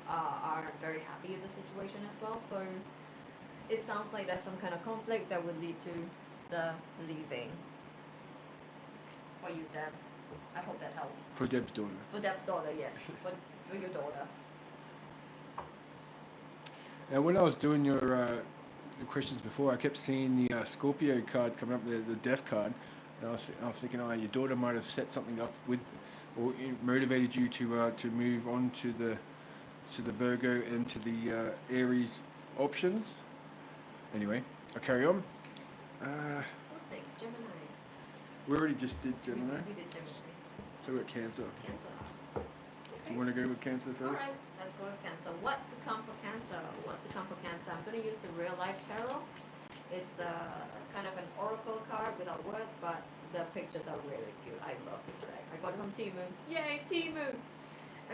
B: are very happy with the situation as well. So it sounds like there's some kind of conflict that would lead to the leaving for you, Deb. I hope that helped.
A: For Deb's daughter.
B: For Deb's daughter, yes. For your daughter.
A: Now, when I was doing your questions before, I kept seeing the Scorpio card coming up, the Death card. And I was thinking, your daughter might have set something up with, or it motivated you to move on to the Virgo and to the Aries options. Anyway, I'll carry on.
B: Who's next? Gemini.
A: We already just did Gemini.
B: We did Gemini.
A: So we're Cancer.
B: Cancer.
A: Do you want to go with Cancer first?
B: Alright, let's go with Cancer. What's to come for Cancer? What's to come for Cancer? I'm going to use the real life tarot. It's kind of an oracle card without words, but the pictures are really cute. I love this deck. I got it from Temu. Yay, Temu!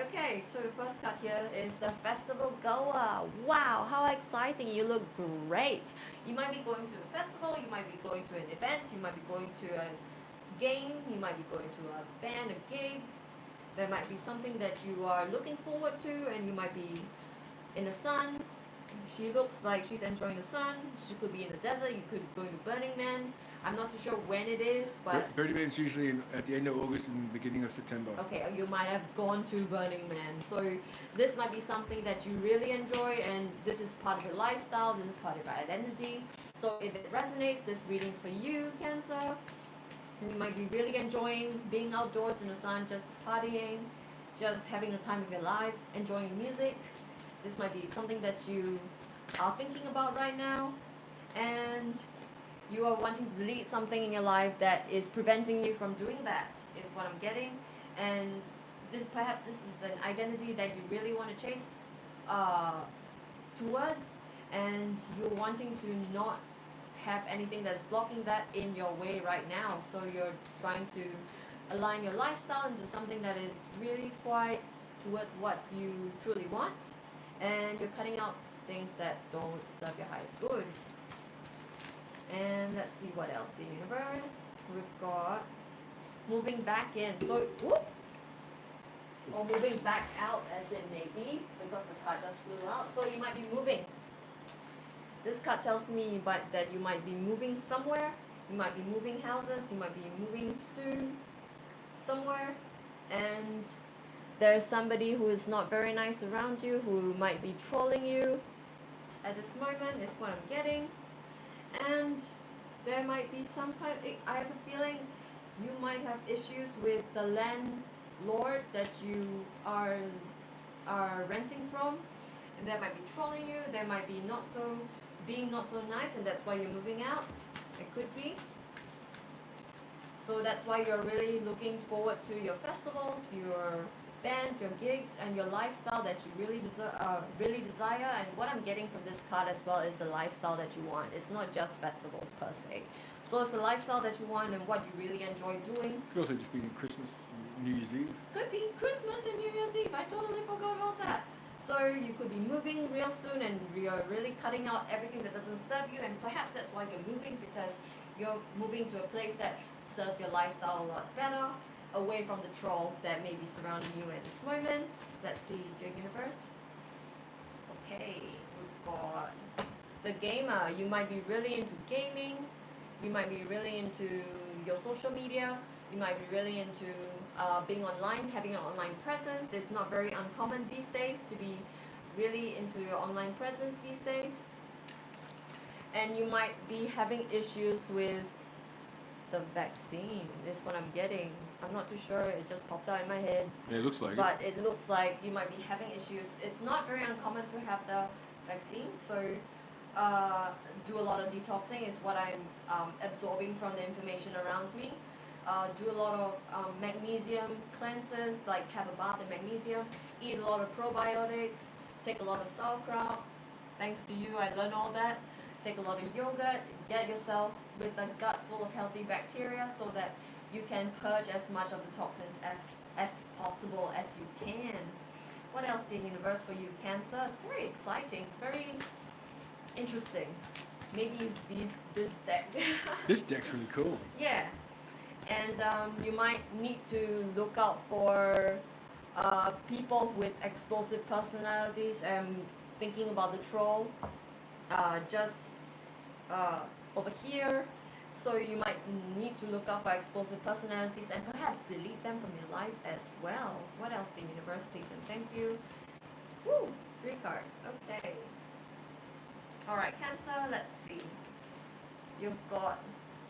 B: Okay, so the first card here is the Festival Goer. Wow, how exciting. You look great. You might be going to a festival, you might be going to an event, you might be going to a game, you might be going to a band, a gig. There might be something that you are looking forward to, and you might be in the sun. She looks like she's enjoying the sun. She could be in the desert. You could go to Burning Man. I'm not too sure when it is, but...
A: Burning Man's usually at the end of August and the beginning of September.
B: Okay, you might have gone to Burning Man. So this might be something that you really enjoy, and this is part of your lifestyle. This is part of your identity. So if it resonates, this reading's for you, Cancer. You might be really enjoying being outdoors in the sun, just partying, just having the time of your life, enjoying music. This might be something that you are thinking about right now, and you are wanting to delete something in your life that is preventing you from doing that, is what I'm getting. And perhaps this is an identity that you really want to chase towards, and you're wanting to not have anything that's blocking that in your way right now. So you're trying to align your lifestyle into something that is really quite towards what you truly want, and you're cutting out things that don't serve your highest good. And let's see what else. The universe, we've got moving back in, so whoop, or moving back out as it may be, because the card just flew out. So you might be moving. This card tells me that you might be moving somewhere, you might be moving houses, you might be moving soon somewhere, and there's somebody who is not very nice around you, who might be trolling you at this moment, is what I'm getting. And there might be some kind of, I have a feeling you might have issues with the landlord that you are renting from, and they might be trolling you, they might be not so nice, and that's why you're moving out. It could be. So that's why you're really looking forward to your festivals, your bands, your gigs, and your lifestyle that you really desire. And what I'm getting from this card as well is the lifestyle that you want. It's not just festivals per se. So it's the lifestyle that you want and what you really enjoy doing.
A: Could also just be Christmas, New Year's Eve.
B: Could be Christmas and New Year's Eve. I totally forgot about that. So you could be moving real soon, and you're really cutting out everything that doesn't serve you, and perhaps that's why you're moving, because you're moving to a place that serves your lifestyle a lot better, away from the trolls that may be surrounding you at this moment. Let's see, dear universe. Okay, we've got the gamer. You might be really into gaming, you might be really into your social media, you might be really into being online, having an online presence. It's not very uncommon these days to be really into your online presence these days. And you might be having issues with the vaccine, is what I'm getting. I'm not too sure, it just popped out in my head.
A: Yeah, it looks like
B: but it looks like you might be having issues. It's not very uncommon to have the vaccine, so do a lot of detoxing is what I'm absorbing from the information around me. Do a lot of magnesium cleanses, like have a bath in magnesium, eat a lot of probiotics, take a lot of sauerkraut. Thanks to you, I learned all that. Take a lot of yogurt, get yourself with a gut full of healthy bacteria so that you can purge as much of the toxins as possible as you can. What else in the universe for you, Cancer? It's very exciting. It's very interesting. Maybe it's this deck.
A: This deck's really cool.
B: Yeah. And you might need to look out for people with explosive personalities. I'm thinking about the troll just over here. So you might need to look out for explosive personalities and perhaps delete them from your life as well. What else, the universe, please and thank you. Woo! 3 cards. Okay. Alright, Cancer, let's see. You've got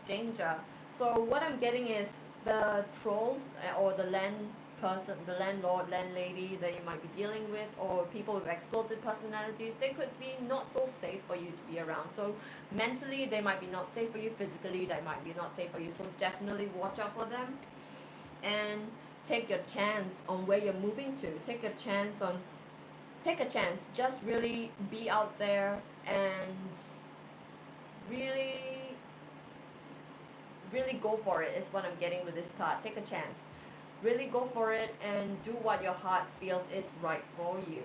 B: danger. So what I'm getting is the trolls or the landlord, landlady that you might be dealing with, or people with explosive personalities, they could be not so safe for you to be around. So mentally they might be not safe for you, physically they might be not safe for you. So definitely watch out for them and take your chance on where you're moving to. Take a chance. Just really be out there and really go for it is what I'm getting with this card. Take a chance. Really go for it and do what your heart feels is right for you.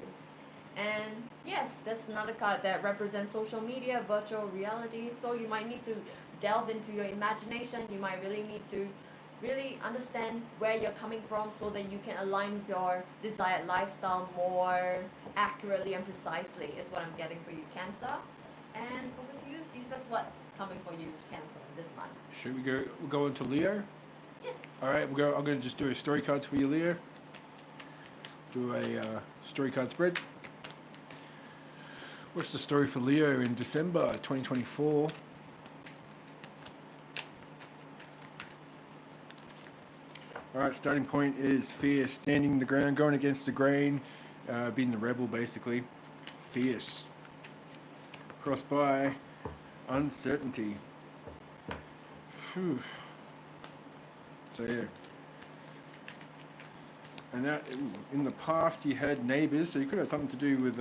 B: And yes, that's another card that represents social media, virtual reality. So you might need to delve into your imagination. You might really need to really understand where you're coming from so that you can align with your desired lifestyle more accurately and precisely is what I'm getting for you, Cancer. And over to you, Caesar's what's coming for you, Cancer, this month.
A: Should we go? We'll go into Leo.
B: Yes.
A: All right, we'll go. I'm going to just do a story cards for you, Leo. Do a story card spread. What's the story for Leo in December 2024? All right, starting point is fear, standing the ground, going against the grain, being the rebel, basically. Fierce. Crossed by uncertainty. Whew. So yeah. And that, in the past you had neighbours, so you could have something to do with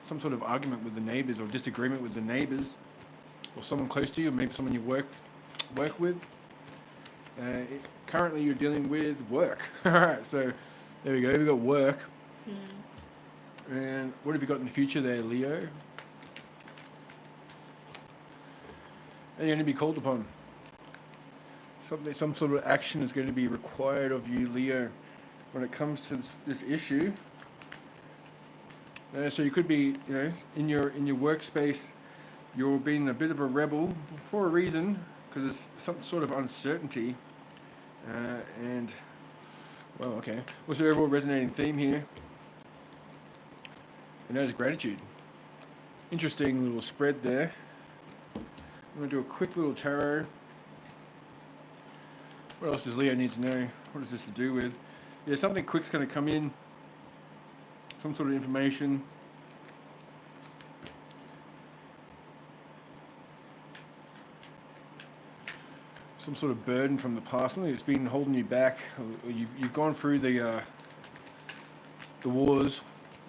A: some sort of argument with the neighbours or disagreement with the neighbours. or someone close to you, or maybe someone you work with. Currently, you're dealing with work. All right, so there we go. We've got work. And what have you got in the future there, Leo? And you're going to be called upon. Some sort of action is going to be required of you, Leo, when it comes to this issue. So you could be, in your workspace, you're being a bit of a rebel for a reason, because there's some sort of uncertainty. And, well, okay. What's the overall resonating theme here? And that is gratitude. Interesting little spread there. I'm going to do a quick little tarot. What else does Leo need to know? What is this to do with? Yeah, something quick's going to come in. Some sort of information. Some sort of burden from the past. Something that's been holding you back. You've gone through the wars,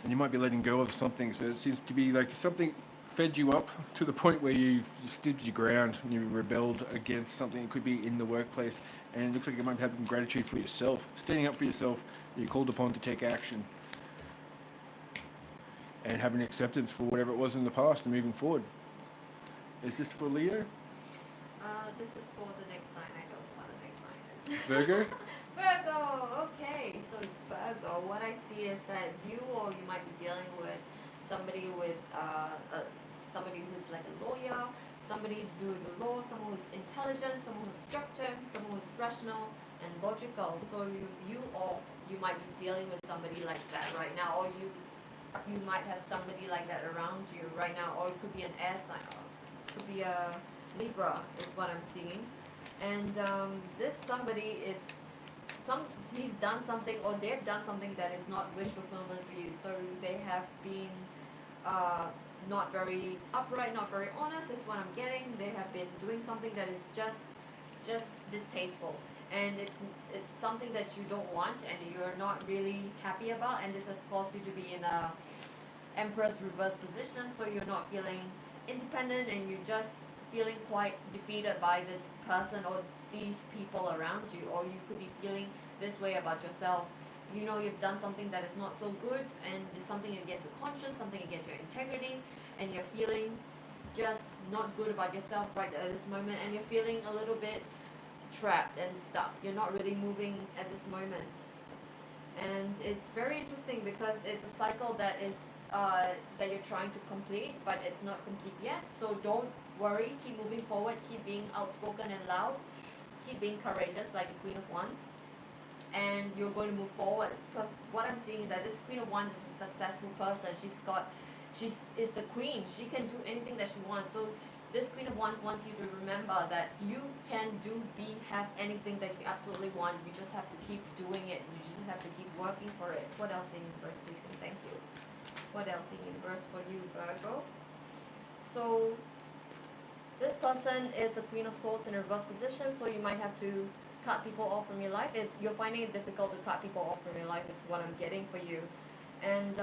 A: and you might be letting go of something. So it seems to be like something fed you up to the point where you stood your ground and you rebelled against something. It could be in the workplace, and it looks like you might be having gratitude for yourself, standing up for yourself. You're called upon to take action and having acceptance for whatever it was in the past and moving forward. Is this for Leo?
B: This is for the next sign. I don't know what the next sign is.
A: Virgo?
B: Virgo, okay. So Virgo, what I see is that you might be dealing with somebody who's like a lawyer, somebody to do with the law, someone who's intelligent, someone who's structured, someone who's rational and logical. So you might be dealing with somebody like that right now, or you might have somebody like that around you right now, or it could be an air sign, or it could be a Libra is what I'm seeing. And this somebody he's done something, or they've done something that is not wish fulfillment for you. So they have been not very upright, not very honest is what I'm getting. They have been doing something that is just distasteful, and it's something that you don't want and you're not really happy about, and this has caused you to be in a Empress reverse position. So you're not feeling independent, and you're just feeling quite defeated by this person or these people around you, or you could be feeling this way about yourself. You've done something that is not so good, and it's something against your conscience, something against your integrity, and you're feeling just not good about yourself right at this moment, and you're feeling a little bit trapped and stuck. You're not really moving at this moment. And it's very interesting because it's a cycle that is that you're trying to complete, but it's not complete yet. So don't worry, keep moving forward, keep being outspoken and loud, keep being courageous like the Queen of Wands, and you're going to move forward. Because what I'm seeing that this Queen of Wands is a successful person. She's the queen. She can do anything that she wants. So this Queen of Wands wants you to remember that you can have anything that you absolutely want. You just have to keep doing it. You just have to keep working for it. What else in universe, please, and thank you. What else in universe for you, Virgo? So this person is a Queen of Swords in a reverse position, so you might have to cut people off from your life. You're finding it difficult to cut people off from your life is what I'm getting for you. And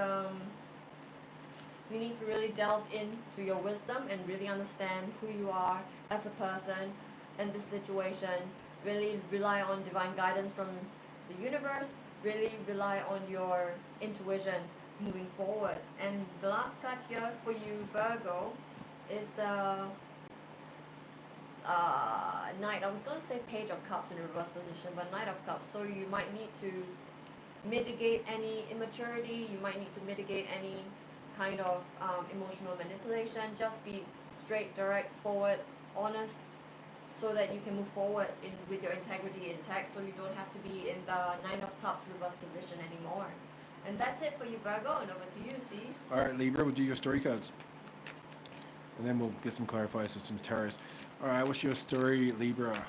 B: you need to really delve into your wisdom and really understand who you are as a person in this situation. Really rely on divine guidance from the universe. Really rely on your intuition moving forward. And the last card here for you, Virgo, is the Knight. I was going to say Page of Cups in reverse position, but Knight of Cups. So you might need to mitigate any immaturity. You might need to mitigate any kind of emotional manipulation. Just be straight, direct, forward, honest, so that you can move forward with your integrity intact, so you don't have to be in the Nine of Cups reverse position anymore. And that's it for you, Virgo, and over to you, Cease.
A: Alright, Libra, we'll do your story cards. And then we'll get some clarifiers to some tarots. Alright, what's your story, Libra?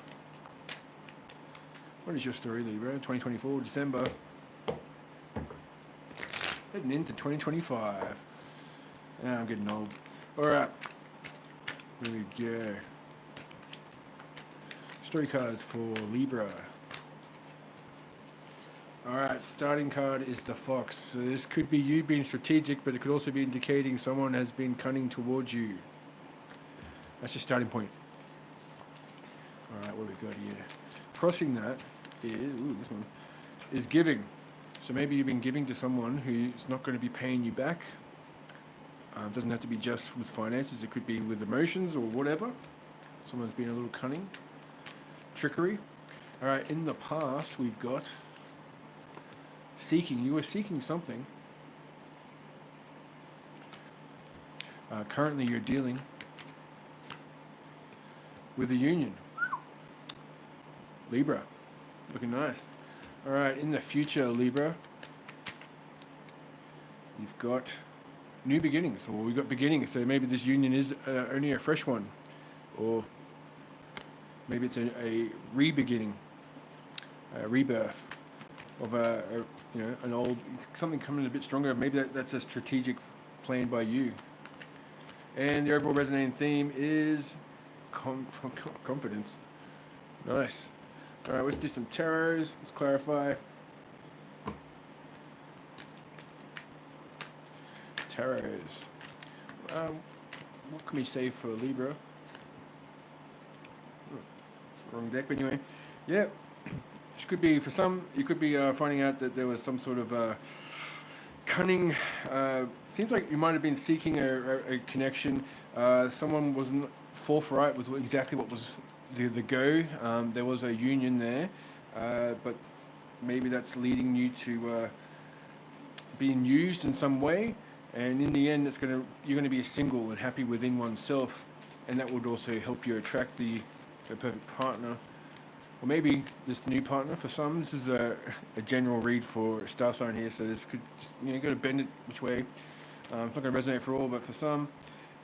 A: What is your story, Libra? 2024, December. Heading into 2025. I'm getting old. Alright. Here we go. Story cards for Libra. Alright, starting card is the Fox. So this could be you being strategic, but it could also be indicating someone has been cunning towards you. That's your starting point. All right, what do we got here? Crossing that is, this one, is giving. So maybe you've been giving to someone who's not going to be paying you back. Doesn't have to be just with finances. It could be with emotions or whatever. Someone's been a little cunning. Trickery. All right, in the past, we've got seeking. You were seeking something. Currently, you're dealing with a union. Libra. Looking nice. All right, in the future, Libra, you've got new beginnings, or we've got beginnings. So maybe this union is only a fresh one, or maybe it's a re-beginning, a rebirth of an old, something coming a bit stronger. Maybe that's a strategic plan by you. And the overall resonating theme is confidence. Nice. All right, let's do some tarots. Let's clarify. Tarots. What can we say for Libra? Wrong deck, but anyway. Yeah. This could be, for some, you could be finding out that there was some sort of cunning. Seems like you might have been seeking a connection. Someone wasn't forthright with exactly what was the go. There was a union there, but maybe that's leading you to being used in some way, and in the end you're gonna be single and happy within oneself, and that would also help you attract the perfect partner, or maybe this new partner. For some, this is a general read for a star sign here, so this could just, got to bend it which way. It's not going to resonate for all, but for some,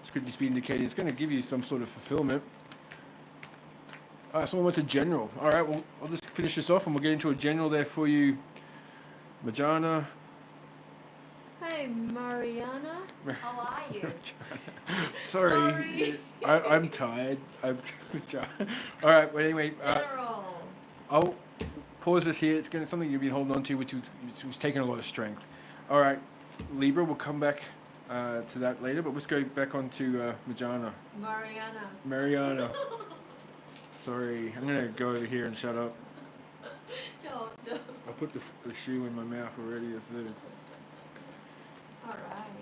A: this could just be indicating it's going to give you some sort of fulfillment. Someone wants a general. All right, well, I'll just finish this off and we'll get into a general there for you. Marijana.
B: Hey, Marijana. How are you?
A: Sorry. I'm tired. I'm tired. All right, well, anyway.
B: General.
A: I'll pause this here. It's something you've been holding on to, which was taking a lot of strength. All right, Libra, we'll come back to that later, but let's go back on to Marijana. Marijana. Sorry, I'm going to go over here and shut up.
B: Don't.
A: I put the shoe in my mouth already.
B: Alright.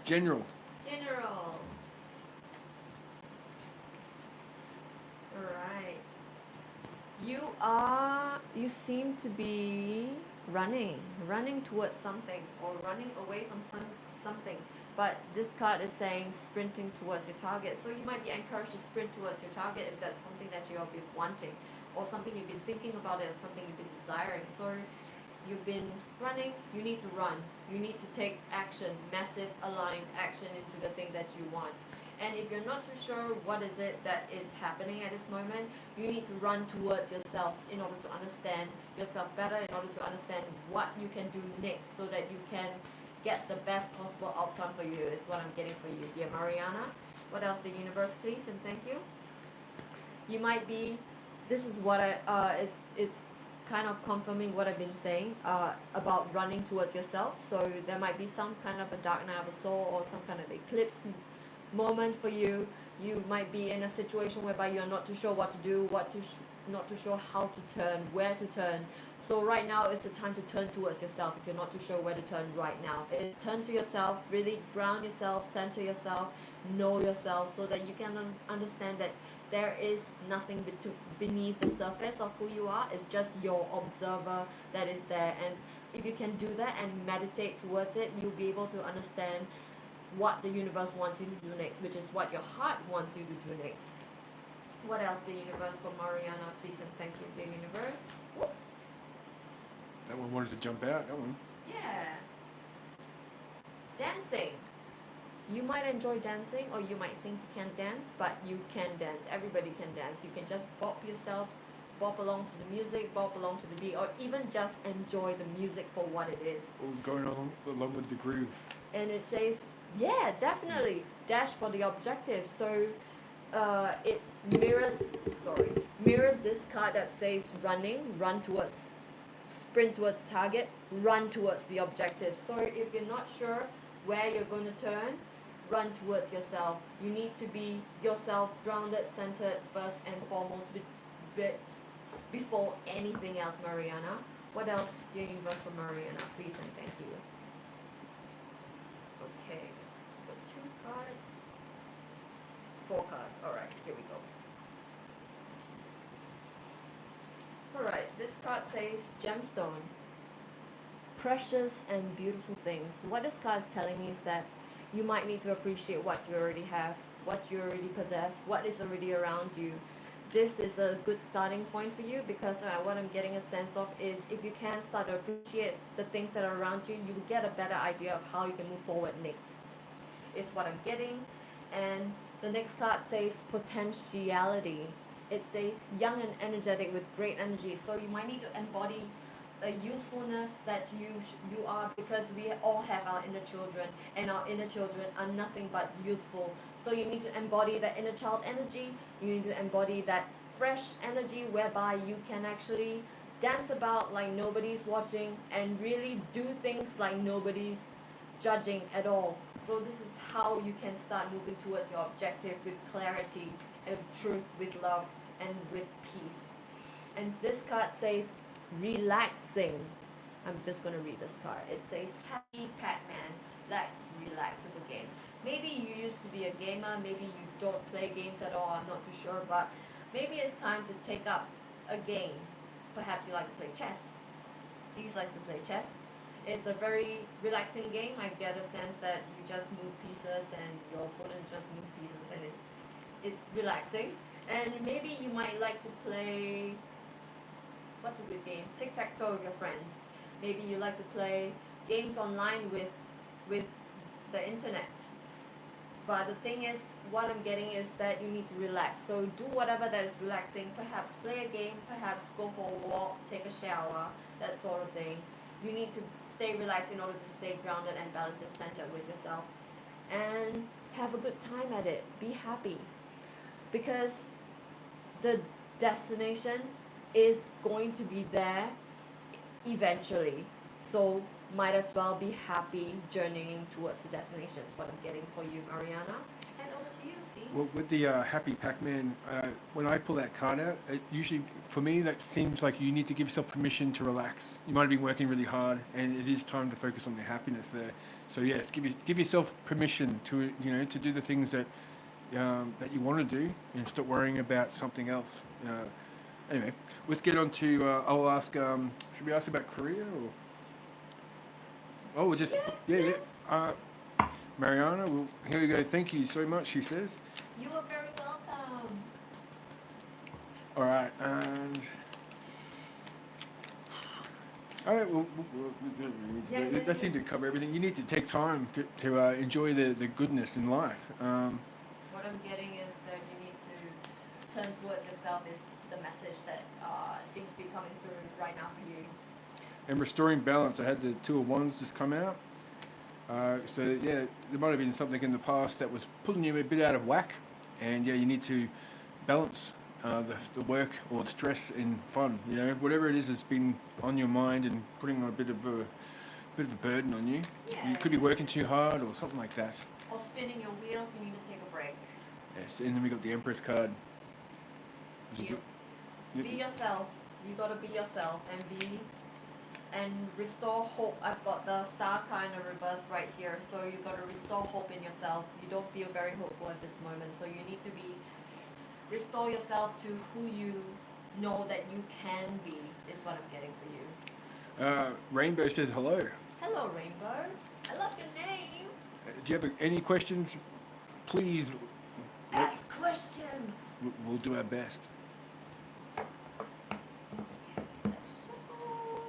A: General.
B: Alright. You seem to be running towards something, or running away from something. But this card is saying sprinting towards your target. So you might be encouraged to sprint towards your target if that's something that you've been wanting, or something you've been thinking about it, or something you've been desiring. So you've been running, you need to run. You need to take action, massive aligned action into the thing that you want. And if you're not too sure what is it that is happening at this moment, you need to run towards yourself in order to understand yourself better, in order to understand what you can do next so that you can get the best possible outcome for you, is what I'm getting for you, dear Marijana. What else, the universe, please, and thank you. You might be, this is what it's kind of confirming what I've been saying about running towards yourself. So there might be some kind of a dark night of a soul, or some kind of eclipse moment for you. You might be in a situation whereby you're not too sure what to do, not too sure how to turn, where to turn. So right now is the time to turn towards yourself if you're not too sure where to turn right now. Turn to yourself, really ground yourself, center yourself, know yourself, so that you can understand that there is nothing beneath the surface of who you are. It's just your observer that is there. And if you can do that and meditate towards it, you'll be able to understand what the universe wants you to do next, which is what your heart wants you to do next. What else, the universe, for Marijana, please, and thank you, dear universe. Whoop.
A: That one wanted to jump out, that one.
B: Yeah. Dancing. You might enjoy dancing, or you might think you can't dance, but you can dance. Everybody can dance. You can just bop yourself, bop along to the music, bop along to the beat, or even just enjoy the music for what it is.
A: Or going along with the groove.
B: And it says, yeah, definitely, dash for the objective. So it mirrors this card that says run towards, sprint towards target, run towards the objective. So if you're not sure where you're going to turn, run towards yourself. You need to be yourself, grounded, centered first and foremost before anything else, Marijana. What else, dear universe, for Marijana? Please and thank you. Okay, got 2 cards. 4 cards. Alright, here we go. Alright, this card says gemstone. Precious and beautiful things. What this card is telling me is that you might need to appreciate what you already have, what you already possess, what is already around you. This is a good starting point for you because what I'm getting a sense of is if you can start to appreciate the things that are around you, you will get a better idea of how you can move forward next. Is what I'm getting. And the next card says potentiality. It says young and energetic with great energy. So you might need to embody the youthfulness that you are, because we all have our inner children, and our inner children are nothing but youthful. So you need to embody that inner child energy. You need to embody that fresh energy whereby you can actually dance about like nobody's watching and really do things like nobody's judging at all. So this is how you can start moving towards your objective with clarity and with truth, with love and with peace. And this card says relaxing. I'm just going to read this card. It says happy Pac-Man. Let's relax with a game. Maybe you used to be a gamer, maybe you don't play games at all, I'm not too sure, but maybe it's time to take up a game. Perhaps you like to play chess. Cease likes to play chess. It's a very relaxing game. I get a sense that you just move pieces and your opponent just move pieces, and it's relaxing. And maybe you might like to play, what's a good game? Tic-tac-toe with your friends. Maybe you like to play games online with the internet. But the thing is, what I'm getting is that you need to relax. So do whatever that is relaxing. Perhaps play a game, perhaps go for a walk, take a shower, that sort of thing. You need to stay relaxed in order to stay grounded and balanced and centered with yourself. And have a good time at it. Be happy. Because the destination is going to be there eventually. So might as well be happy journeying towards the destination is what I'm getting for you, Marijana. And over to you, Cease.
A: Well, with the happy Pac-Man, when I pull that card out, it usually, for me, that seems like you need to give yourself permission to relax. You might have been working really hard, and it is time to focus on the happiness there. So yes, give yourself permission to to do the things that you want to do, and stop worrying about something else. Anyway, let's get on to. I'll ask. Should we ask about career or? Oh, we'll just yeah. Marijana, well, here we go. Thank you so much, she says.
B: You are very welcome.
A: All right, and all right, that seemed to cover everything. You need to take time to enjoy the goodness in life.
B: What I'm getting is that you need to turn towards yourself is the message that seems to be coming through right now for you.
A: And restoring balance. I had the Two of Wands just come out. So yeah, there might have been something in the past that was pulling you a bit out of whack, and yeah, you need to balance the work or the stress and fun. Whatever it is that's been on your mind and putting a bit of a burden on you.
B: Yeah.
A: You could be working too hard or something like that.
B: Or spinning your wheels. You need to take a break.
A: Yes, and then we got the Empress card.
B: Be yourself. You gotta be yourself and restore hope. I've got the star card in the reverse right here, so you got to restore hope in yourself. You don't feel very hopeful at this moment, so you need to restore yourself to who you know that you can be, is what I'm getting for you.
A: Rainbow says hello.
B: Hello, Rainbow. I love your name.
A: Do you have any questions? Please
B: ask questions.
A: We'll do our best.
B: Let's shuffle.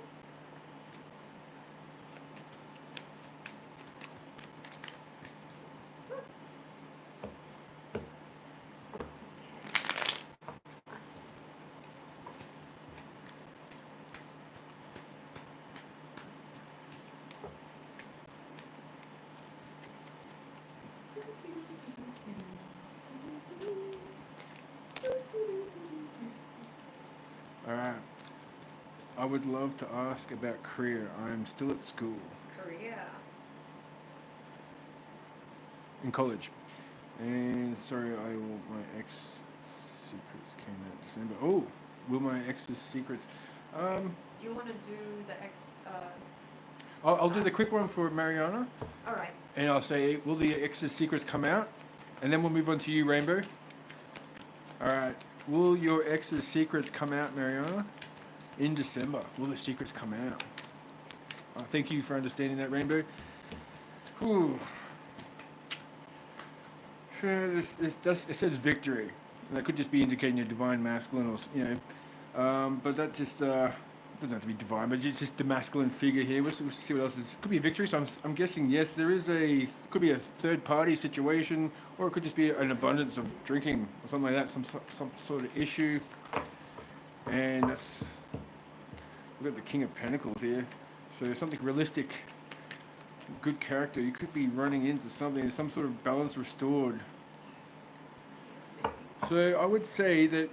A: All right. I would love to ask about career. I'm still at school.
B: Career.
A: in college. And sorry, my ex secrets came out in December. Oh, will my ex's secrets?
B: Do you want to do the ex?
A: I'll do the quick one for Marijana,
B: All right.
A: and I'll say, will the ex's secrets come out? And then we'll move on to you, Rainbow. All right. Will your ex's secrets come out, Marijana? In December, will the secrets come out? Thank you for understanding that, Rainbow. Whew. It says victory. And that could just be indicating your divine masculine, or but that just doesn't have to be divine, but it's just the masculine figure here. We'll see what else is. Could be a victory. So I'm guessing yes. There is could be a third party situation, or it could just be an abundance of drinking or something like that. Some sort of issue. And that's, we've got the King of Pentacles here. So something realistic, good character. You could be running into something, some sort of balance restored. So I would say that.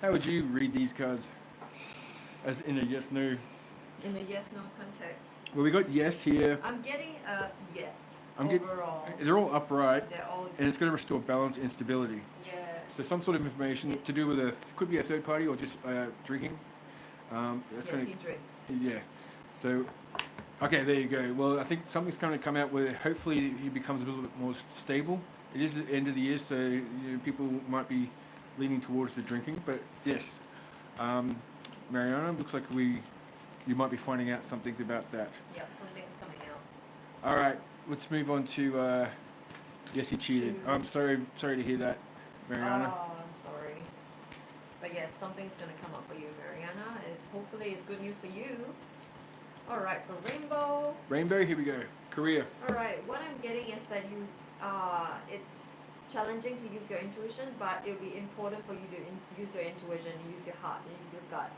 A: How would you read these cards? As in a yes, no?
B: In a yes, no context.
A: Well, we got yes here.
B: I'm getting a yes overall.
A: They're all upright.
B: They're all.
A: And it's going to restore balance and stability.
B: Yeah.
A: So some sort of information to do with could be a third party or just drinking.
B: Yes, he drinks.
A: Yeah. So, okay, there you go. Well, I think something's going to come out where hopefully he becomes a little bit more stable. It is the end of the year, so people might be leaning towards the drinking. But yes, Marijana, looks like you might be finding out something about that.
B: Yep, something's coming out.
A: All right, let's move on to. Yes, he cheated. I'm sorry to hear that, Marijana.
B: Oh, I'm sorry. But yes, something's gonna come up for you, Marijana. Hopefully it's good news for you. All right, for Rainbow.
A: Rainbow, here we go. Career.
B: All right, what I'm getting is that it's challenging to use your intuition, but it'll be important for you to use your intuition, use your heart, and use your gut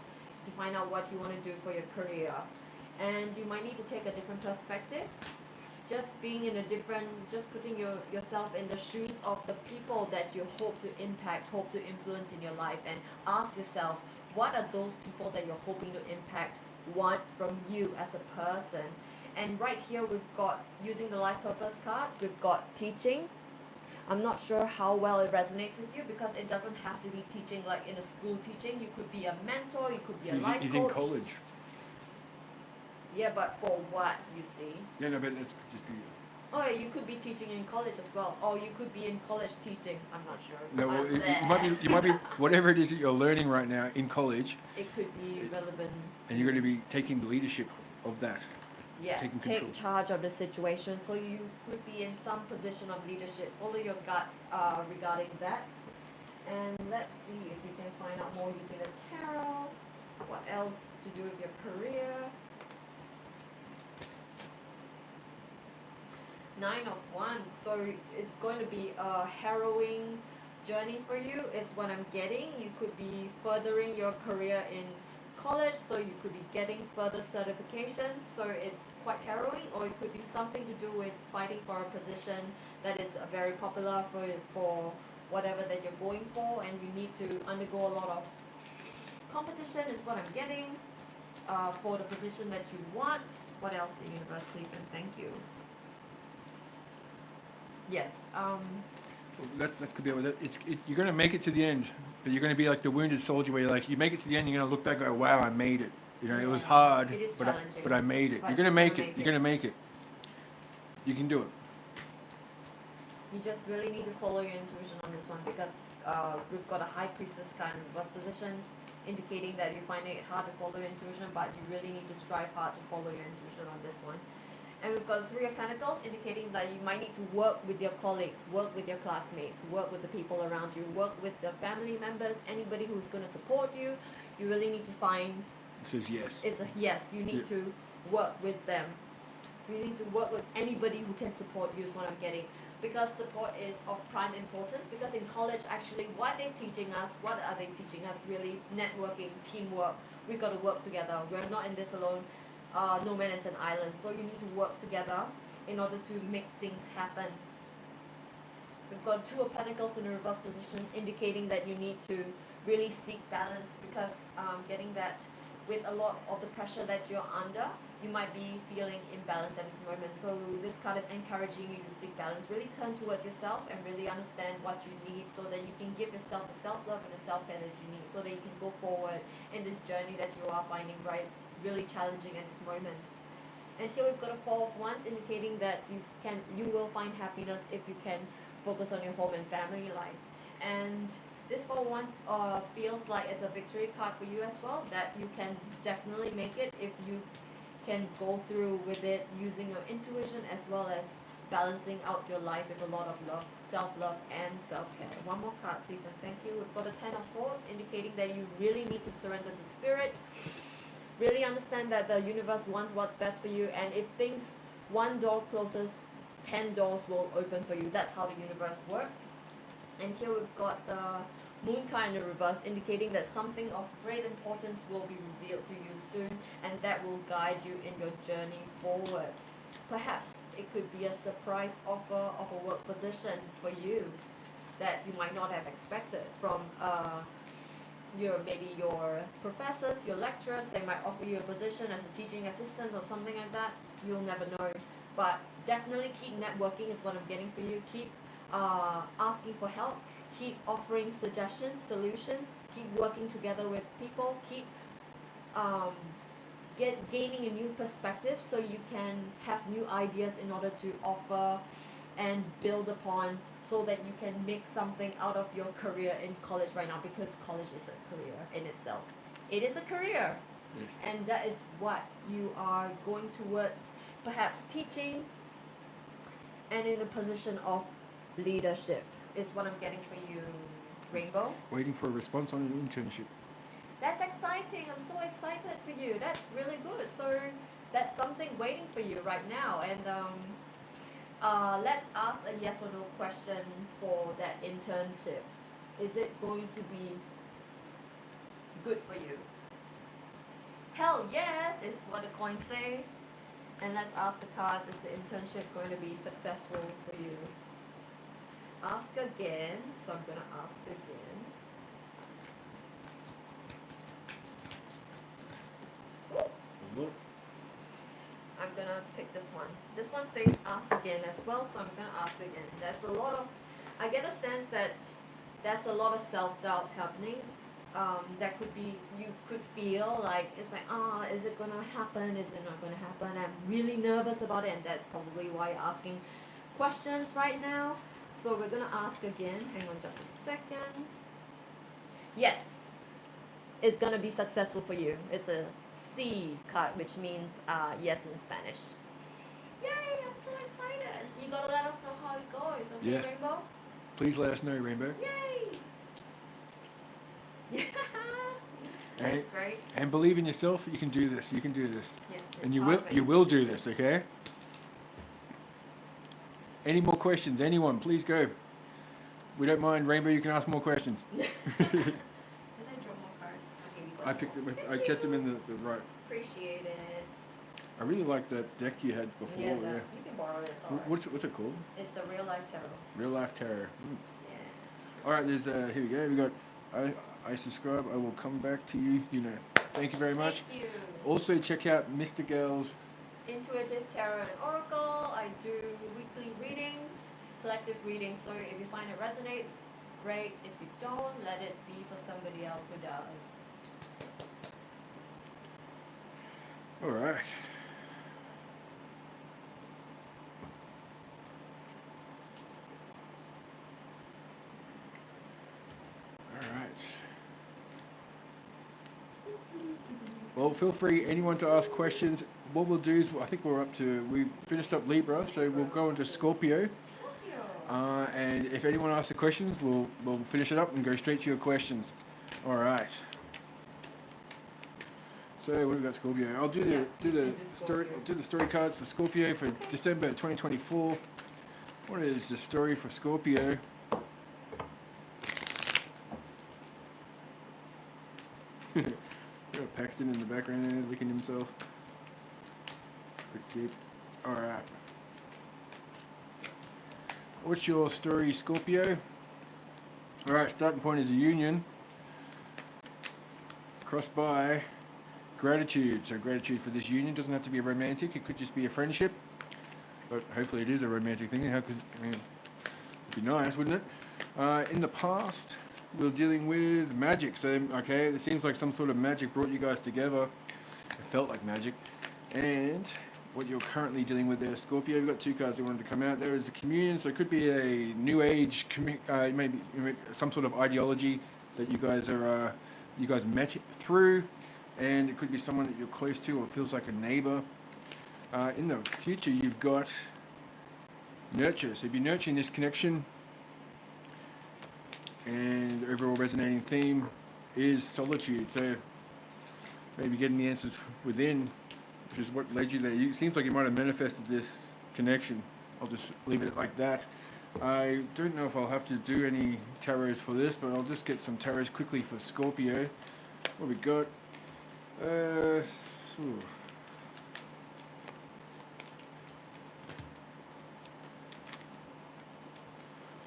B: to find out what you want to do for your career. And you might need to take a different perspective. Just putting yourself in the shoes of the people that you hope to impact, hope to influence in your life, and ask yourself, what are those people that you're hoping to impact want from you as a person? And right here we've got, using the life purpose cards, we've got teaching. I'm not sure how well it resonates with you because it doesn't have to be teaching like in a school teaching. You could be a mentor, you could be a life coach.
A: He's in college.
B: Yeah, but for what, you see?
A: Yeah, no, but it's just be.
B: Oh, yeah, you could be teaching in college as well. Or you could be in college teaching. I'm not sure.
A: No, well, you might be whatever it is that you're learning right now in college.
B: It could be relevant.
A: And you're going to be taking the leadership of that.
B: Yeah,
A: take
B: charge of the situation. So you could be in some position of leadership. Follow your gut regarding that. And let's see if we can find out more using the tarot. What else to do with your career? 9 of Wands. So it's going to be a harrowing journey for you is what I'm getting. You could be furthering your career in college, so you could be getting further certification, so it's quite harrowing, or it could be something to do with fighting for a position that is very popular for whatever that you're going for, and you need to undergo a lot of competition is what I'm getting for the position that you want. What else, the universe, please and thank you. Yes.
A: That could be you're going to make it to the end, but you're going to be like the wounded soldier where you make it to the end, you're going to look back and go, wow, I made it. It was hard,
B: it is
A: but I made it. You're going to make it. You're going to make it. You can do it.
B: You just really need to follow your intuition on this one because we've got a High Priestess kind of reverse position indicating that you're finding it hard to follow your intuition, but you really need to strive hard to follow your intuition on this one. And we've got the 3 of Pentacles indicating that you might need to work with your colleagues, work with your classmates, work with the people around you, work with the family members, anybody who's going to support you. You really need to find...
A: It says yes.
B: It's a yes. You need to work with them. You need to work with anybody who can support you is what I'm getting. Because support is of prime importance. Because in college, actually, what are they teaching us? What are they teaching us? Really, networking, teamwork. We've got to work together. We're not in this alone. No man is an island, so you need to work together in order to make things happen. We've got 2 of Pentacles in a reverse position indicating that you need to really seek balance because getting that with a lot of the pressure that you're under, you might be feeling imbalanced at this moment. So this card is encouraging you to seek balance. Really turn towards yourself and really understand what you need so that you can give yourself the self-love and the self-care that you need so that you can go forward in this journey that you are finding really challenging at this moment. And here we've got a Four of Wands indicating that you will find happiness if you can focus on your home and family life. And this Four of Wands feels like it's a victory card for you as well, that you can definitely make it if you can go through with it using your intuition as well as balancing out your life with a lot of love, self-love and self-care. One more card please and thank you. We've got a Ten of Swords indicating that you really need to surrender to spirit. Really understand that the universe wants what's best for you, and if one door closes, 10 doors will open for you. That's how the universe works. And here we've got the Moon card in the reverse indicating that something of great importance will be revealed to you soon, and that will guide you in your journey forward. Perhaps it could be a surprise offer of a work position for you that you might not have expected from maybe your professors, your lecturers. They might offer you a position as a teaching assistant or something like that. You'll never know. But definitely keep networking is what I'm getting for you. Keep asking for help. Keep offering suggestions, solutions. Keep working together with people. Keep gaining a new perspective so you can have new ideas in order to offer and build upon, so that you can make something out of your career in college right now, because college is a career in itself. It is a career.
A: Yes.
B: And that is what you are going towards, perhaps teaching and in a position of leadership is what I'm getting for you, Rainbow.
A: Waiting for a response on an internship.
B: That's exciting. I'm so excited for you. That's really good. So that's something waiting for you right now. And let's ask a yes or no question for that internship. Is it going to be good for you? Hell yes, is what the coin says. And let's ask the cards, is the internship going to be successful for you? Ask again. So I'm going to ask again. Ooh. I'm going to pick this one. This one says ask again as well, so I'm going to ask again. I get a sense that there's a lot of self-doubt happening. That could be, you could feel like, it's like, is it going to happen? Is it not going to happen? I'm really nervous about it, and that's probably why you're asking questions right now. So we're going to ask again. Hang on just a second. Yes, it's going to be successful for you. It's a C card, which means yes in Spanish. Yay, I'm so excited. You got to let us know how it goes, okay,
A: Yes.
B: Rainbow?
A: Please let us know, Rainbow.
B: Yay! Yeah, that's great.
A: And believe in yourself. You can do this. You can do this.
B: Yes, it's
A: And you
B: hard, but
A: will do this, okay? Any more questions? Anyone, please go. We don't mind, Rainbow. You can ask more questions.
B: Can I draw more cards? Okay, you got
A: I kept them in the right.
B: Appreciate it.
A: I really like that deck you had before.
B: Yeah, you can borrow it. It's alright.
A: What's it called?
B: It's the Real Life Tarot.
A: Real Life Tarot.
B: Yeah.
A: All right, there's here we go. We got I subscribe. I will come back to you. You know. Thank you very much.
B: Thank you.
A: Also check out Mysitgal's
B: Intuitive Tarot and Oracle. I do weekly readings, collective readings. So if you find it resonates, great. If you don't, let it be for somebody else who does.
A: All right. All right. Well, feel free, anyone, to ask questions. What we'll do is, I think we finished up Libra, so we'll go into Scorpio. And if anyone asks the questions, we'll finish it up and go straight to your questions. All right. So what have we got, Scorpio? I'll do the story cards for Scorpio for December 2024. What is the story for Scorpio? Got Paxton in the background there, licking himself. Pretty cute. Alright. What's your story, Scorpio? Alright, starting point is a union. Crossed by gratitude. So gratitude for this union. Doesn't have to be romantic. It could just be a friendship. But hopefully it is a romantic thing. How could, I mean, it'd be nice, wouldn't it? In the past, we were dealing with magic. So, okay, it seems like some sort of magic brought you guys together. It felt like magic. And what you're currently dealing with there, Scorpio, you've got two cards that wanted to come out. There is a communion, so it could be a new age, maybe some sort of ideology that you guys met through, and it could be someone that you're close to or feels like a neighbor. In the future, you've got nurture, so you'll be nurturing this connection, and the overall resonating theme is solitude. So maybe getting the answers within, which is what led you there. It seems like you might have manifested this connection. I'll just leave it like that. I don't know if I'll have to do any tarots for this, but I'll just get some tarots quickly for Scorpio. What we got?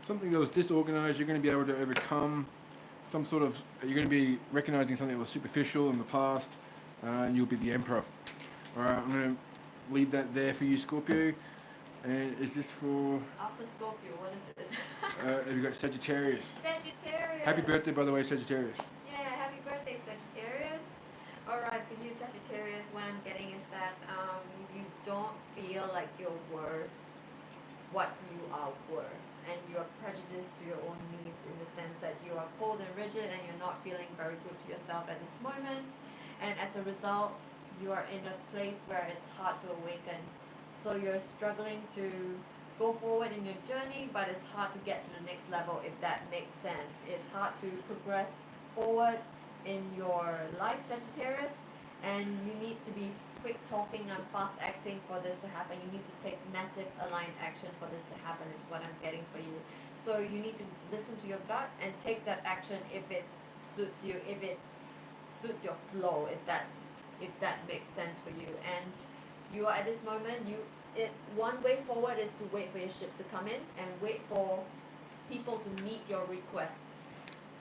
A: Something that was disorganized, you're going to be able to overcome. You're going to be recognizing something that was superficial in the past, and you'll be the emperor. Alright, I'm going to leave that there for you, Scorpio. And is this for...
B: After Scorpio, what is it?
A: We've got Sagittarius.
B: Sagittarius.
A: Happy birthday, by the way, Sagittarius.
B: Yeah, happy birthday, Sagittarius. Alright, for you, Sagittarius, what I'm getting is that you don't feel like you're worth what you are worth. And you're prejudiced to your own needs in the sense that you are cold and rigid and you're not feeling very good to yourself at this moment. And as a result, you are in a place where it's hard to awaken. So you're struggling to go forward in your journey, but it's hard to get to the next level, if that makes sense. It's hard to progress forward in your life, Sagittarius, and you need to be quick talking and fast acting for this to happen. You need to take massive aligned action for this to happen, is what I'm getting for you. So you need to listen to your gut and take that action if it suits you, if it suits your flow, if that makes sense for you. And you are at this moment, one way forward is to wait for your ships to come in and wait for people to meet your requests.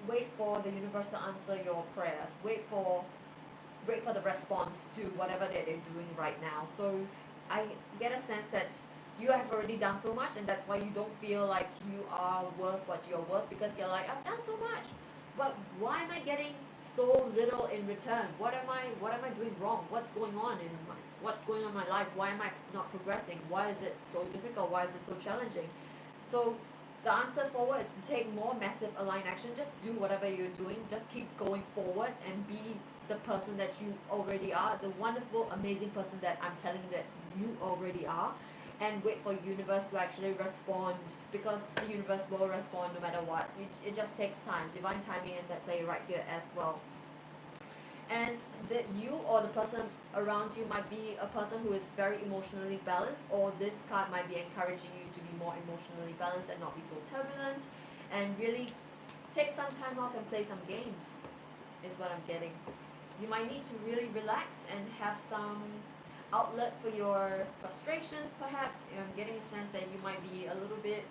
B: Wait for the universe to answer your prayers. Wait for the response to whatever that they're doing right now. So I get a sense that you have already done so much, and that's why you don't feel like you are worth what you're worth, because you're like, I've done so much, but why am I getting so little in return? What am I doing wrong? What's going on in my life? Why am I not progressing? Why is it so difficult? Why is it so challenging? So the answer forward is to take more massive aligned action. Just do whatever you're doing. Just keep going forward and be the person that you already are, the wonderful, amazing person that I'm telling you that you already are, and wait for the universe to actually respond, because the universe will respond no matter what. It just takes time. Divine timing is at play right here as well. And you or the person around you might be a person who is very emotionally balanced, or this card might be encouraging you to be more emotionally balanced and not be so turbulent, and really take some time off and play some games, is what I'm getting. You might need to really relax and have some outlet for your frustrations, perhaps. I'm getting a sense that you might be a little bit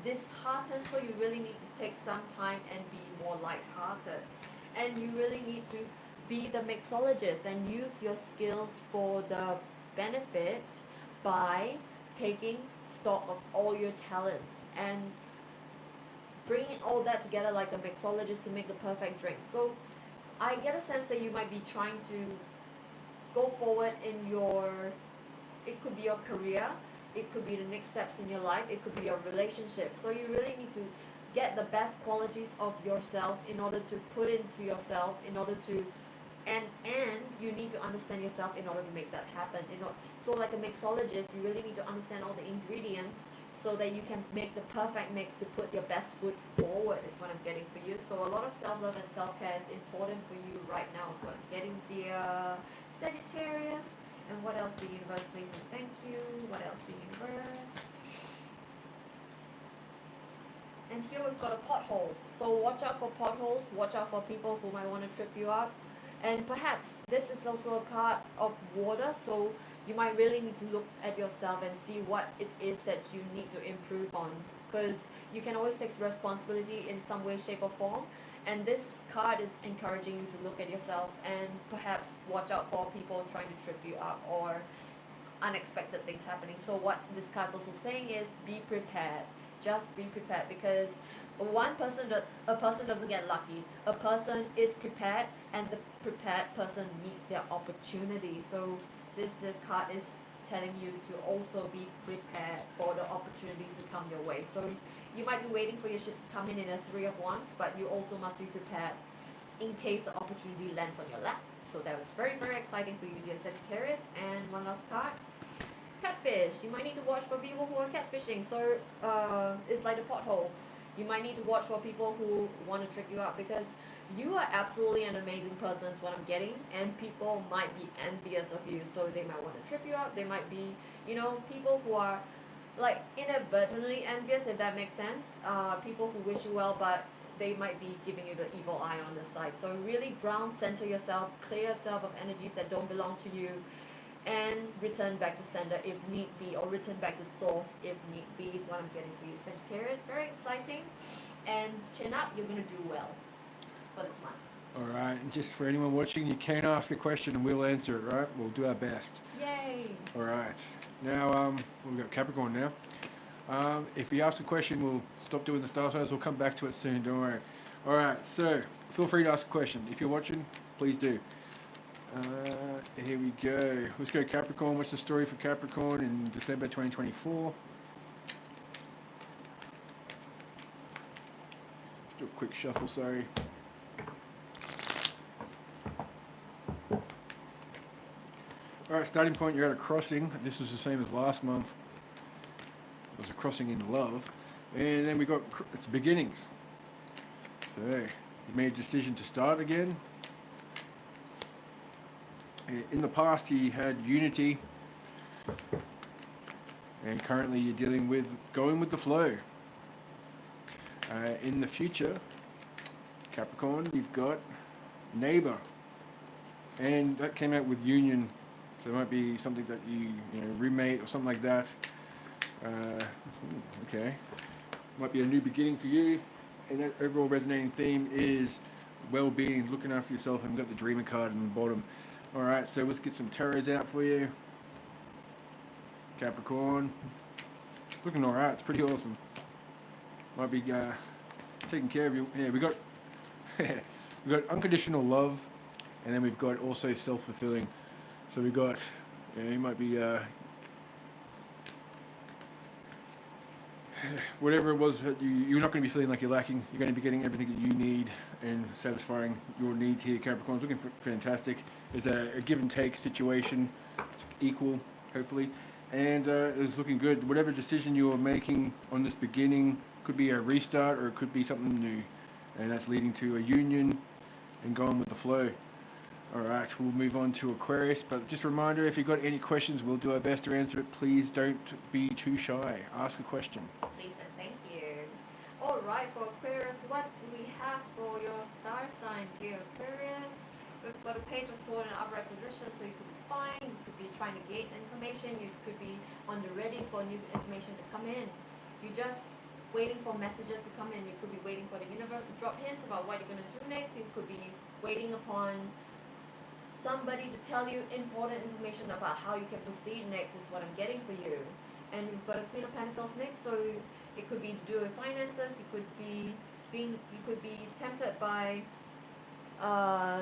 B: disheartened, so you really need to take some time and be more lighthearted. And you really need to be the mixologist and use your skills for the benefit by taking stock of all your talents and bringing all that together like a mixologist to make the perfect drink. So I get a sense that you might be trying to go forward in it could be your career, it could be the next steps in your life, it could be your relationship. So you really need to get the best qualities of yourself in order to put into yourself, in order to and you need to understand yourself in order to make that happen. So like a mixologist, you really need to understand all the ingredients so that you can make the perfect mix to put your best foot forward, is what I'm getting for you. So a lot of self-love and self-care is important for you right now, is what I'm getting, dear Sagittarius. And what else, the universe, please and thank you. What else, the universe? And here we've got a pothole. So watch out for potholes, watch out for people who might want to trip you up. And perhaps this is also a card of water, so you might really need to look at yourself and see what it is that you need to improve on, because you can always take responsibility in some way, shape or form, And this card is encouraging you to look at yourself and perhaps watch out for people trying to trip you up or unexpected things happening. So what this card's also saying is be prepared. Just be prepared, because a person doesn't get lucky. A person is prepared, and the prepared person meets their opportunity. So this card is telling you to also be prepared for the opportunities to come your way. So you might be waiting for your ships to come in a Three of Wands, but you also must be prepared in case the opportunity lands on your lap. So that was very, very exciting for you, dear Sagittarius. And one last card. Catfish. You might need to watch for people who are catfishing. So it's like a pothole. You might need to watch for people who want to trick you up, because you are absolutely an amazing person is what I'm getting, and people might be envious of you. So they might want to trip you up. They might be, people who are like inadvertently envious, if that makes sense. People who wish you well, but they might be giving you the evil eye on the side. So really ground center yourself, clear yourself of energies that don't belong to you, and return back to sender if need be, or return back to source if need be, is what I'm getting for you, Sagittarius. Very exciting. And chin up, you're going to do well for this month.
A: All right, and just for anyone watching, you can ask a question and we'll answer it, right? We'll do our best.
B: Yay!
A: All right. Now, we've got Capricorn now. If you ask a question, we'll stop doing the star signs. We'll come back to it soon, don't worry. All right, so feel free to ask a question. If you're watching, please do. Here we go. Let's go Capricorn. What's the story for Capricorn in December 2024? Let's do a quick shuffle, sorry. Alright, starting point, you're at a crossing. This was the same as last month. It was a crossing in love. And then we got, it's beginnings. So, you made a decision to start again. In the past, he had unity, and currently you're dealing with going with the flow. In the future, Capricorn, you've got neighbor, and that came out with union, so it might be something that you roommate or something like that. Okay, might be a new beginning for you, and that overall resonating theme is well-being, looking after yourself, and we've got the dreamer card in the bottom. Alright, so let's get some tarots out for you. Capricorn. Looking alright, it's pretty awesome. Might be taking care of you. Yeah, we got unconditional love, and then we've got also self-fulfilling. So we got, you might be whatever it was that you're not going to be feeling like you're lacking. You're going to be getting everything that you need and satisfying your needs here. Capricorn's looking fantastic. There's a give and take situation. It's equal, hopefully. And it's looking good. Whatever decision you're making on this beginning could be a restart, or it could be something new. And that's leading to a union and going with the flow. Alright, we'll move on to Aquarius. But just a reminder, if you've got any questions, we'll do our best to answer it. Please don't be too shy. Ask a question.
B: Please and thank you. Alright, for Aquarius, what do we have for your star sign, dear Aquarius? We've got a Page of Swords in an upright position, so you could be spying, you could be trying to gain information, you could be on the ready for new information to come in. You're just waiting for messages to come in. You could be waiting for the universe to drop hints about what you're going to do next. You could be waiting upon somebody to tell you important information about how you can proceed next, is what I'm getting for you. And we've got a Queen of Pentacles next, so it could be to do with finances. You could be tempted by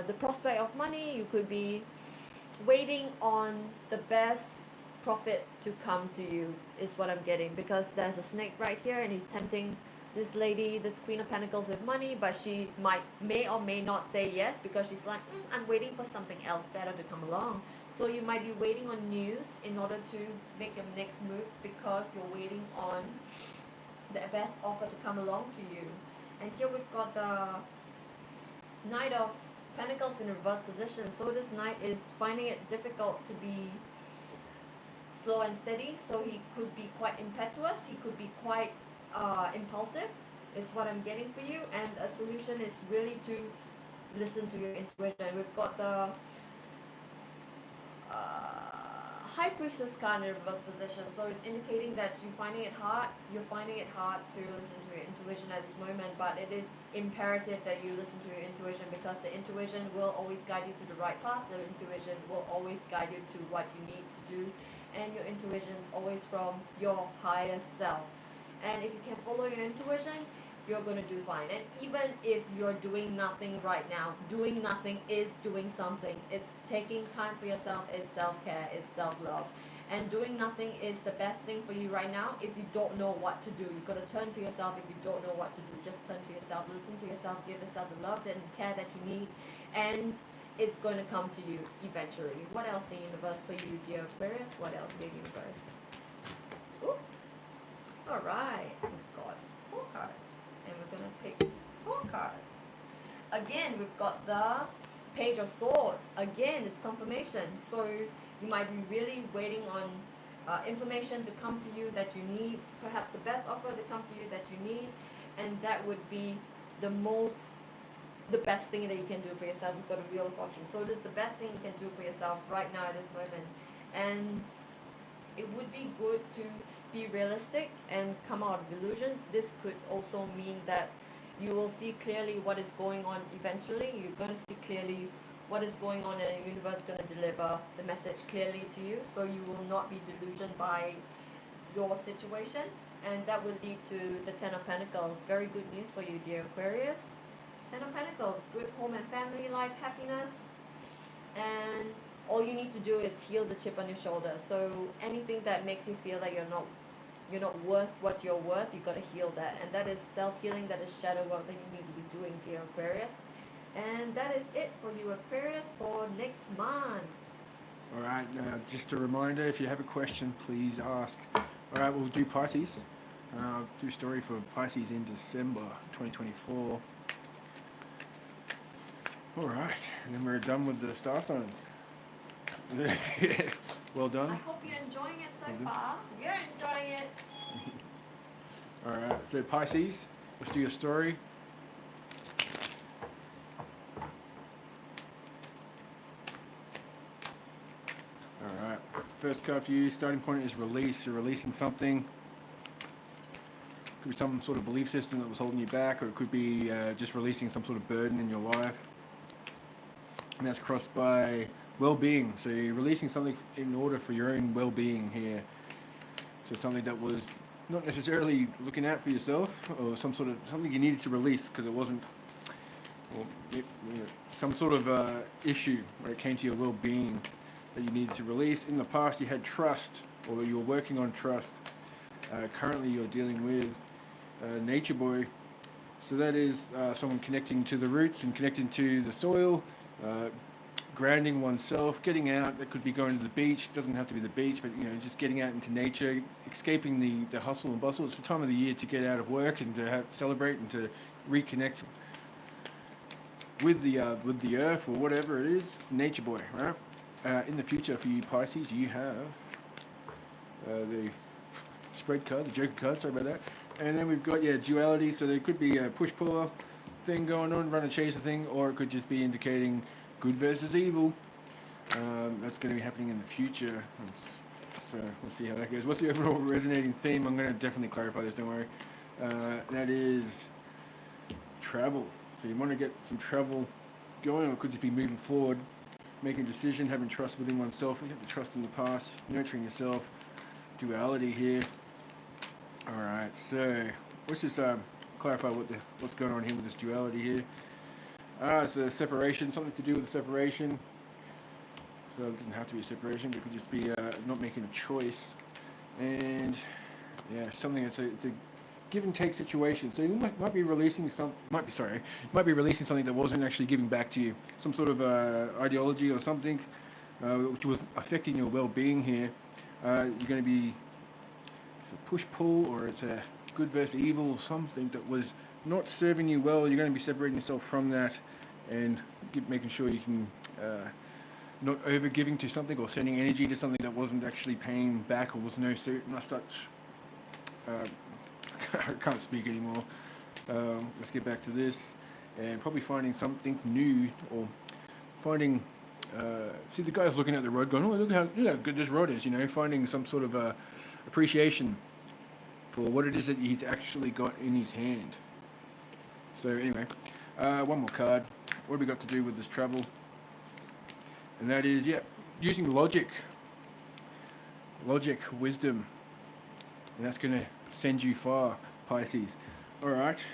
B: the prospect of money. You could be waiting on the best profit to come to you, is what I'm getting, because there's a snake right here and he's tempting this lady, this Queen of Pentacles, with money, but she may or may not say yes, because she's like, I'm waiting for something else better to come along. So you might be waiting on news in order to make your next move, because you're waiting on the best offer to come along to you. And here we've got the Knight of Pentacles in reverse position. So this knight is finding it difficult to be slow and steady. So he could be quite impetuous. He could be quite impulsive, is what I'm getting for you. And a solution is really to listen to your intuition. We've got the High Priestess card in reverse position, so it's indicating that you're finding it hard to listen to your intuition at this moment, but it is imperative that you listen to your intuition, because the intuition will always guide you to the right path. The intuition will always guide you to what you need to do, and your intuition is always from your higher self. And if you can follow your intuition, you're going to do fine. And even if you're doing nothing right now, doing nothing is doing something. It's taking time for yourself, it's self-care, it's self-love. And doing nothing is the best thing for you right now if you don't know what to do. You've got to turn to yourself. If you don't know what to do, just turn to yourself, listen to yourself, give yourself the love and care that you need, and it's going to come to you eventually. What else in the universe for you, dear Aquarius? What else, dear universe? Ooh. All right, we've got 4 cards. And we're going to pick 4 cards. Again, we've got the Page of Swords. Again, it's confirmation. So you might be really waiting on information to come to you that you need. Perhaps the best offer to come to you that you need. And that would be the best thing that you can do for yourself. You've got a Wheel of Fortune. So this is the best thing you can do for yourself right now at this moment. And it would be good to be realistic and come out of illusions. This could also mean that you will see clearly what is going on eventually. You're going to see clearly what is going on, and the universe is going to deliver the message clearly to you, so you will not be delusioned by your situation. And that will lead to the 10 of Pentacles. Very good news for you, dear Aquarius. 10 of Pentacles, good home and family life, happiness. And all you need to do is heal the chip on your shoulder. So anything that makes you feel like you're not worth what you're worth, you got to heal that. And that is self-healing, that is shadow work that you need to be doing, dear Aquarius. And that is it for you, Aquarius, for next month.
A: All right, just a reminder, if you have a question, please ask. All right, we'll do Pisces. I'll do a story for Pisces in December 2024. All right, and then we're done with the star signs. Well done.
B: I hope you're enjoying it so far. We're enjoying it.
A: All right, so Pisces, let's do your story. All right, first card for you, starting point is release. You're releasing something. Could be some sort of belief system that was holding you back, or it could be just releasing some sort of burden in your life. And that's crossed by well-being. So you're releasing something in order for your own well-being here. So something that was not necessarily looking out for yourself, or something you needed to release because it wasn't, some sort of issue when it came to your well-being that you needed to release. In the past, you had trust, or you were working on trust. Currently, you're dealing with Nature Boy. So that is someone connecting to the roots and connecting to the soil. Grounding oneself, getting out. That could be going to the beach. It doesn't have to be the beach, but just getting out into nature, escaping the hustle and bustle. It's the time of the year to get out of work and to celebrate and to reconnect with the earth or whatever it is. Nature Boy, right? In the future for you Pisces, you have the spread card, the Joker card. Sorry about that. And then we've got duality. So there could be a push-puller thing going on, run and chase a thing, or it could just be indicating good versus evil. That's going to be happening in the future. So we'll see how that goes. What's the overall resonating theme? I'm going to definitely clarify this, don't worry. That is travel. So you want to get some travel going, or it could just be moving forward, making a decision, having trust within oneself, and get the trust in the past, nurturing yourself. Duality here. All right, so let's just clarify what's going on here with this duality here. It's a separation, something to do with the separation. So it doesn't have to be a separation, but it could just be not making a choice. And something it's a give and take situation. So you might be releasing something that wasn't actually giving back to you. Some sort of ideology or something which was affecting your well-being here. You're going to be, it's a push-pull, or it's a good versus evil, or something that was not serving you well. You're going to be separating yourself from that and making sure you can not over giving to something or sending energy to something that wasn't actually paying back or was no such. I can't speak anymore. Let's get back to this, and probably finding something new, or finding See, the guy's looking at the rod going, oh, look how good this rod is, you know, finding some sort of appreciation for what it is that he's actually got in his hand. So anyway, one more card. What have we got to do with this travel? And that is, using logic, wisdom, and that's going to send you far, Pisces. All right.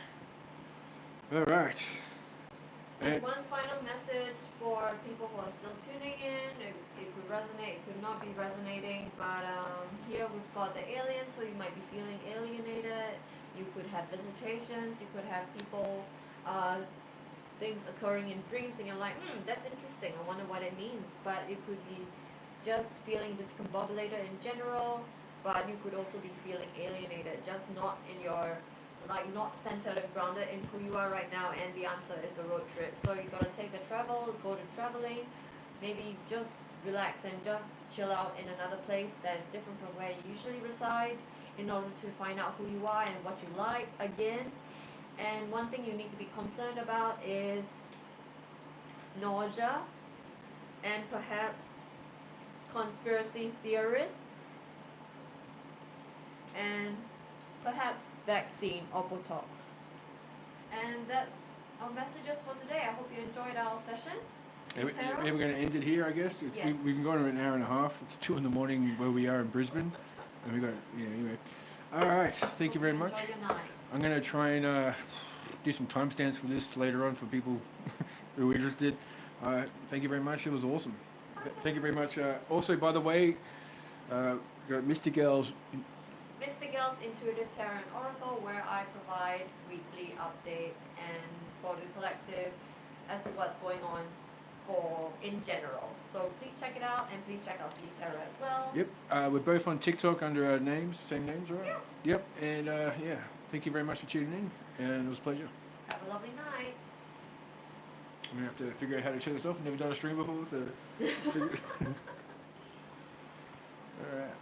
B: And one final message for people who are still tuning in. It could resonate, it could not be resonating, but here we've got the aliens, so you might be feeling alienated. You could have visitations, you could have people, things occurring in dreams, and you're like, that's interesting, I wonder what it means. But it could be just feeling discombobulated in general, but you could also be feeling alienated, just not in your, like, not centered and grounded in who you are right now. And the answer is a road trip. So you gotta take a travel, go to traveling, maybe just relax and just chill out in another place that is different from where you usually reside, in order to find out who you are and what you like again. And one thing you need to be concerned about is nausea and perhaps conspiracy theorists and perhaps vaccine or Botox. And that's our messages for today. I hope you enjoyed our session.
A: We're going to end it here, I guess.
B: Yes.
A: We've been going for an hour and a half. It's 2 in the morning where we are in Brisbane. And we got, anyway. All right. Thank you very much.
B: Enjoy your night.
A: I'm going to try and do some timestamps for this later on for people who are interested. Thank you very much. It was awesome. Thank you very much. Also, by the way, got Mysitgal's
B: Intuitive Tarot and Oracle, where I provide weekly updates and for the collective as to what's going on in general. So please check it out, and please check out C's Tarot as well.
A: Yep. We're both on TikTok under our names, same names, right?
B: Yes.
A: Yep. And thank you very much for tuning in, and it was a pleasure.
B: Have a lovely night.
A: I'm gonna have to figure out how to show this off. Never done a stream before, so. All right.